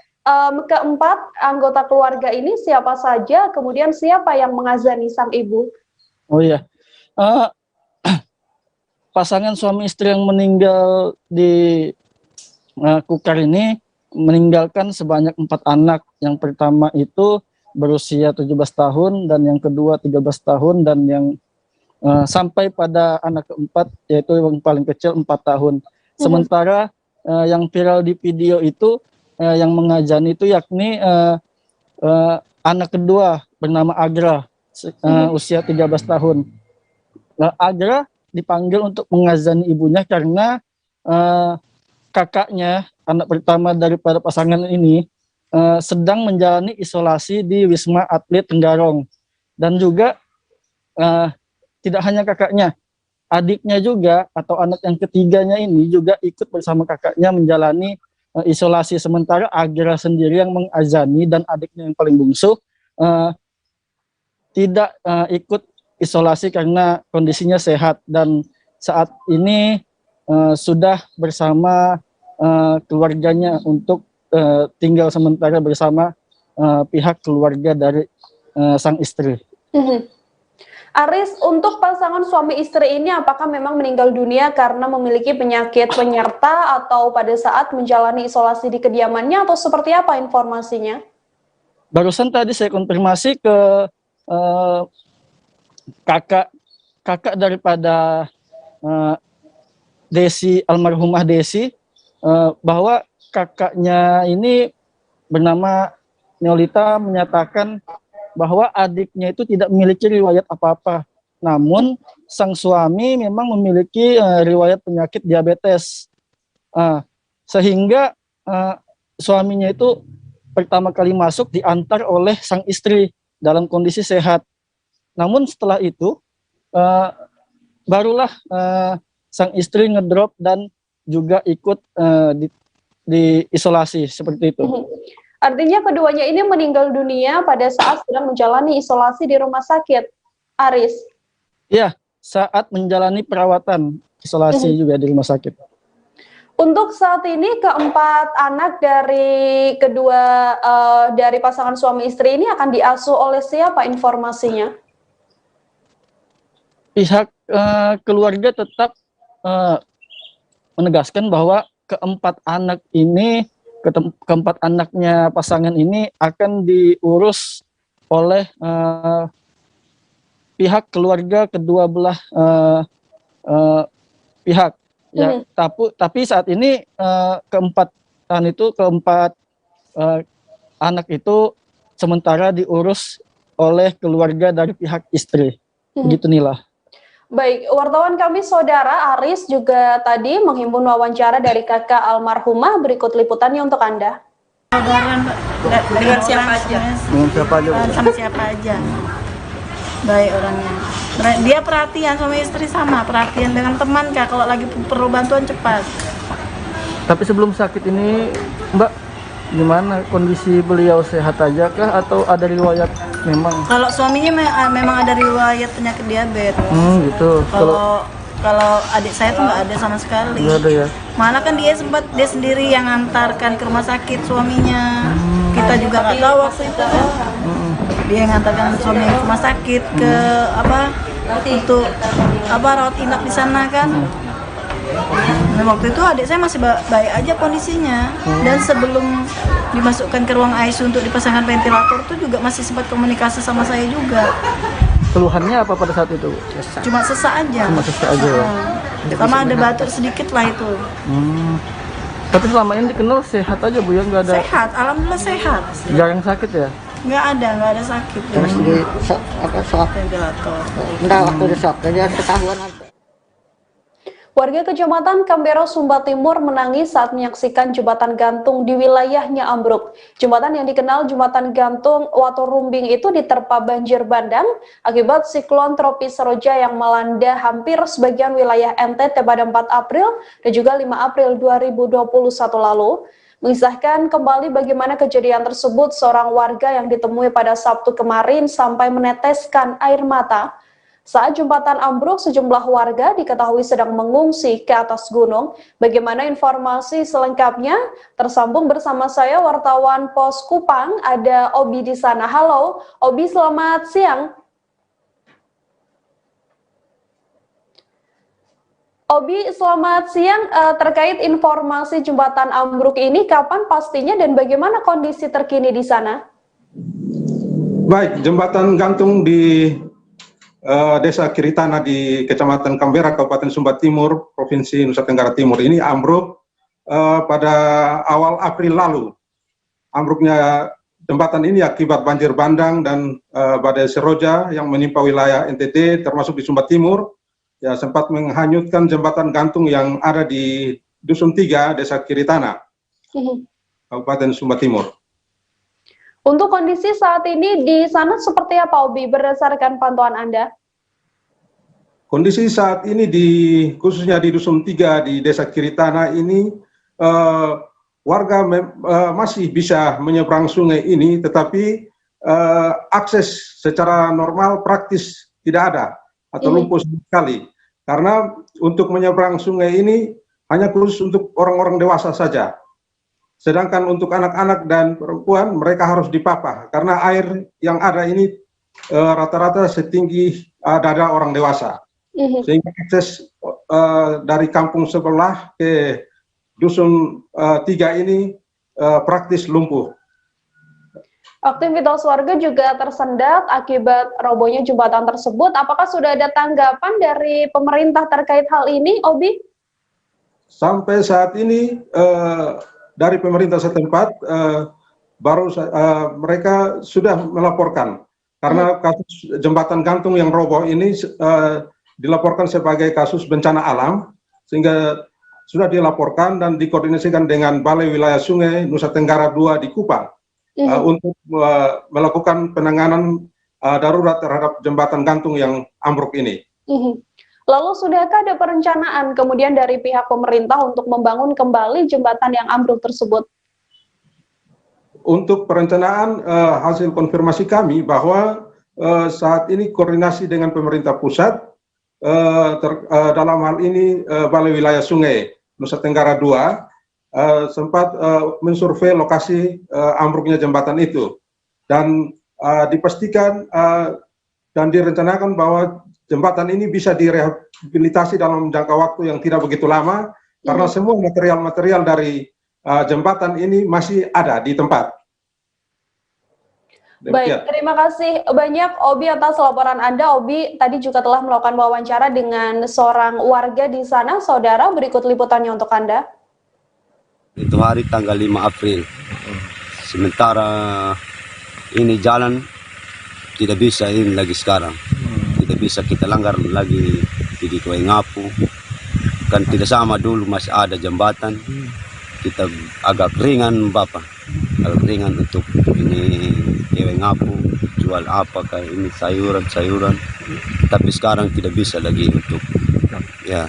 keempat anggota keluarga ini siapa saja, kemudian siapa yang mengazani sang ibu? Oh iya, pasangan suami istri yang meninggal di Kukar ini meninggalkan sebanyak 4 anak. Yang pertama itu berusia 17 tahun, dan yang kedua 13 tahun, dan yang sampai pada anak keempat, yaitu yang paling kecil 4 tahun. Sementara yang viral di video itu, yang mengajani itu yakni anak kedua bernama Agra, usia 13 tahun. Agra dipanggil untuk mengazani ibunya karena kakaknya, anak pertama daripada pasangan ini, sedang menjalani isolasi di Wisma Atlet Tenggarong. Dan juga tidak hanya kakaknya, adiknya juga atau anak yang ketiganya ini juga ikut bersama kakaknya menjalani isolasi. Sementara Agra sendiri yang mengazani dan adiknya yang paling bungsu tidak ikut isolasi karena kondisinya sehat, dan saat ini sudah bersama keluarganya untuk tinggal sementara bersama pihak keluarga dari sang istri. Aris, untuk pasangan suami istri ini apakah memang meninggal dunia karena memiliki penyakit penyerta atau pada saat menjalani isolasi di kediamannya, atau seperti apa informasinya? Barusan tadi saya konfirmasi ke kakak daripada Desi, almarhumah Desi, bahwa kakaknya ini bernama Neolita menyatakan bahwa adiknya itu tidak memiliki riwayat apa-apa. Namun sang suami memang memiliki riwayat penyakit diabetes. Sehingga suaminya itu pertama kali masuk diantar oleh sang istri dalam kondisi sehat. Namun setelah itu barulah sang istri ngedrop dan juga ikut di isolasi seperti itu. Artinya keduanya ini meninggal dunia pada saat sedang menjalani isolasi di rumah sakit, Aris? Ya, saat menjalani perawatan isolasi juga di rumah sakit. Untuk saat ini keempat anak dari dari pasangan suami istri ini akan diasuh oleh siapa informasinya? Pihak keluarga tetap menegaskan bahwa keempat anaknya pasangan ini akan diurus oleh pihak keluarga kedua belah pihak. Ya, tapi saat ini keempat anak itu sementara diurus oleh keluarga dari pihak istri. Begitu Nila. Baik, wartawan kami Saudara Aris juga tadi menghimpun wawancara dari kakak almarhumah. Berikut liputannya untuk Anda. Dengan siapa aja? Dengan siapa aja? Sama siapa aja. Baik orangnya. Dia perhatian sama istri, sama perhatian dengan teman Kak, kalau lagi perlu bantuan cepat. Tapi sebelum sakit ini Mbak, gimana kondisi beliau, sehat aja kah atau ada riwayat memang? Kalau suaminya memang ada riwayat penyakit diabetes. Gitu. Kalau adik saya tuh nggak ada sama sekali. Nggak ada ya? Malah kan dia sendiri yang antarkan ke rumah sakit suaminya. Kita juga nggak tahu waktu itu kan. Dia yang antarkan suaminya ke rumah sakit ke rawat inap di sana kan. Nah, waktu itu adik saya masih baik aja kondisinya, dan sebelum dimasukkan ke ruang ICU untuk dipasangkan ventilator itu juga masih sempat komunikasi sama saya juga. Keluhannya apa pada saat itu? Cuma sesak aja. Cuma sesak aja ya? Sama ada batuk sedikit lah itu. Tapi selama ini dikenal sehat aja Bu ya? Nggak ada? Sehat, alhamdulillah sehat. Jarang sakit ya? Nggak ada sakit. Terus di shock ventilator. Enggak, waktu di shock jadi ketahuan apa. Warga Kecamatan Kambera, Sumba Timur menangis saat menyaksikan jembatan gantung di wilayahnya ambruk. Jembatan yang dikenal jembatan gantung Waturumbing itu diterpa banjir bandang akibat siklon tropis Seroja yang melanda hampir sebagian wilayah NTT pada 4 April dan juga 5 April 2021 lalu. Mengisahkan kembali bagaimana kejadian tersebut, seorang warga yang ditemui pada Sabtu kemarin sampai meneteskan air mata. Saat jembatan ambruk, sejumlah warga diketahui sedang mengungsi ke atas gunung. Bagaimana informasi selengkapnya? Tersambung bersama saya wartawan Pos Kupang, ada Obi di sana. Halo, Obi, selamat siang. Obi, selamat siang. Terkait informasi jembatan ambruk ini, kapan pastinya dan bagaimana kondisi terkini di sana? Baik, jembatan gantung di Desa Kiritana di Kecamatan Kambera, Kabupaten Sumba Timur, Provinsi Nusa Tenggara Timur ini ambruk pada awal April lalu. Ambruknya jembatan ini akibat banjir bandang dan badai Seroja yang menimpa wilayah NTT termasuk di Sumba Timur, ya sempat menghanyutkan jembatan gantung yang ada di Dusun 3, Desa Kiritana, Kabupaten Sumba Timur. Untuk kondisi saat ini di sana seperti apa, Obi, berdasarkan pantauan Anda? Kondisi saat ini khususnya di Dusun 3 di Desa Kiritana ini warga masih bisa menyeberang sungai ini, tetapi akses secara normal praktis tidak ada atau lumpuh sekali. Karena untuk menyeberang sungai ini hanya khusus untuk orang-orang dewasa saja. Sedangkan untuk anak-anak dan perempuan mereka harus dipapah karena air yang ada ini rata-rata setinggi dada orang dewasa. Sehingga akses dari kampung sebelah ke Dusun 3 ini praktis lumpuh. Aktivitas warga juga tersendat akibat robohnya jembatan tersebut. Apakah sudah ada tanggapan dari pemerintah terkait hal ini, Obi? Sampai saat ini dari pemerintah setempat baru mereka sudah melaporkan karena kasus jembatan gantung yang roboh ini dilaporkan sebagai kasus bencana alam, sehingga sudah dilaporkan dan dikoordinasikan dengan Balai Wilayah Sungai Nusa Tenggara II di Kupang untuk melakukan penanganan darurat terhadap jembatan gantung yang ambruk ini. Lalu sudahkah ada perencanaan kemudian dari pihak pemerintah untuk membangun kembali jembatan yang ambruk tersebut? Untuk perencanaan hasil konfirmasi kami bahwa saat ini koordinasi dengan pemerintah pusat dalam hal ini Balai Wilayah Sungai Nusa Tenggara II sempat mensurvei lokasi ambruknya jembatan itu dan dipastikan dan direncanakan bahwa jembatan ini bisa direhabilitasi dalam jangka waktu yang tidak begitu lama karena semua material-material dari jembatan ini masih ada di tempat. Baik, terima kasih banyak Obi atas laporan Anda. Obi tadi juga telah melakukan wawancara dengan seorang warga di sana. Saudara, berikut liputannya untuk Anda. Itu hari tanggal 5 April. Sementara ini jalan tidak bisa ini lagi sekarang. Tidak bisa kita langgar lagi di Kuai Ngapu, kan tidak sama dulu masih ada jembatan. Kita agak ringan Bapak, agak ringan untuk ini Kuai Ngapu jual apa kayak ini sayuran, tapi sekarang tidak bisa lagi untuk ya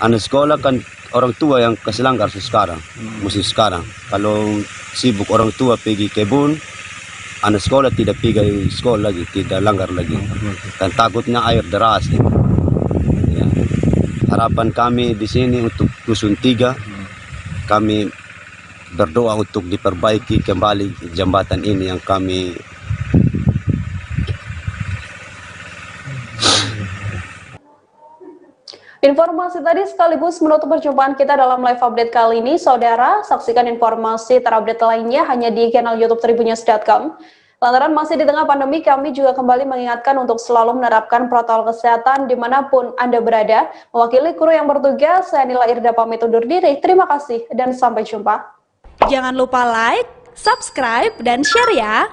anak sekolah kan orang tua yang kasih langgar sekarang, mesti sekarang kalau sibuk orang tua pergi kebun. Anak sekolah tidak pergi sekolah lagi, tidak langgar lagi. Dan takutnya air deras. Ya. Harapan kami di sini untuk Dusun 3, kami berdoa untuk diperbaiki kembali jembatan ini yang kami Informasi tadi sekaligus menutup perjumpaan kita dalam live update kali ini. Saudara, saksikan informasi terupdate lainnya hanya di channel YouTube tribunnews.com. Lantaran masih di tengah pandemi, kami juga kembali mengingatkan untuk selalu menerapkan protokol kesehatan dimanapun Anda berada. Mewakili kru yang bertugas, saya Nila Irda pamit undur diri. Terima kasih dan sampai jumpa. Jangan lupa like, subscribe, dan share ya!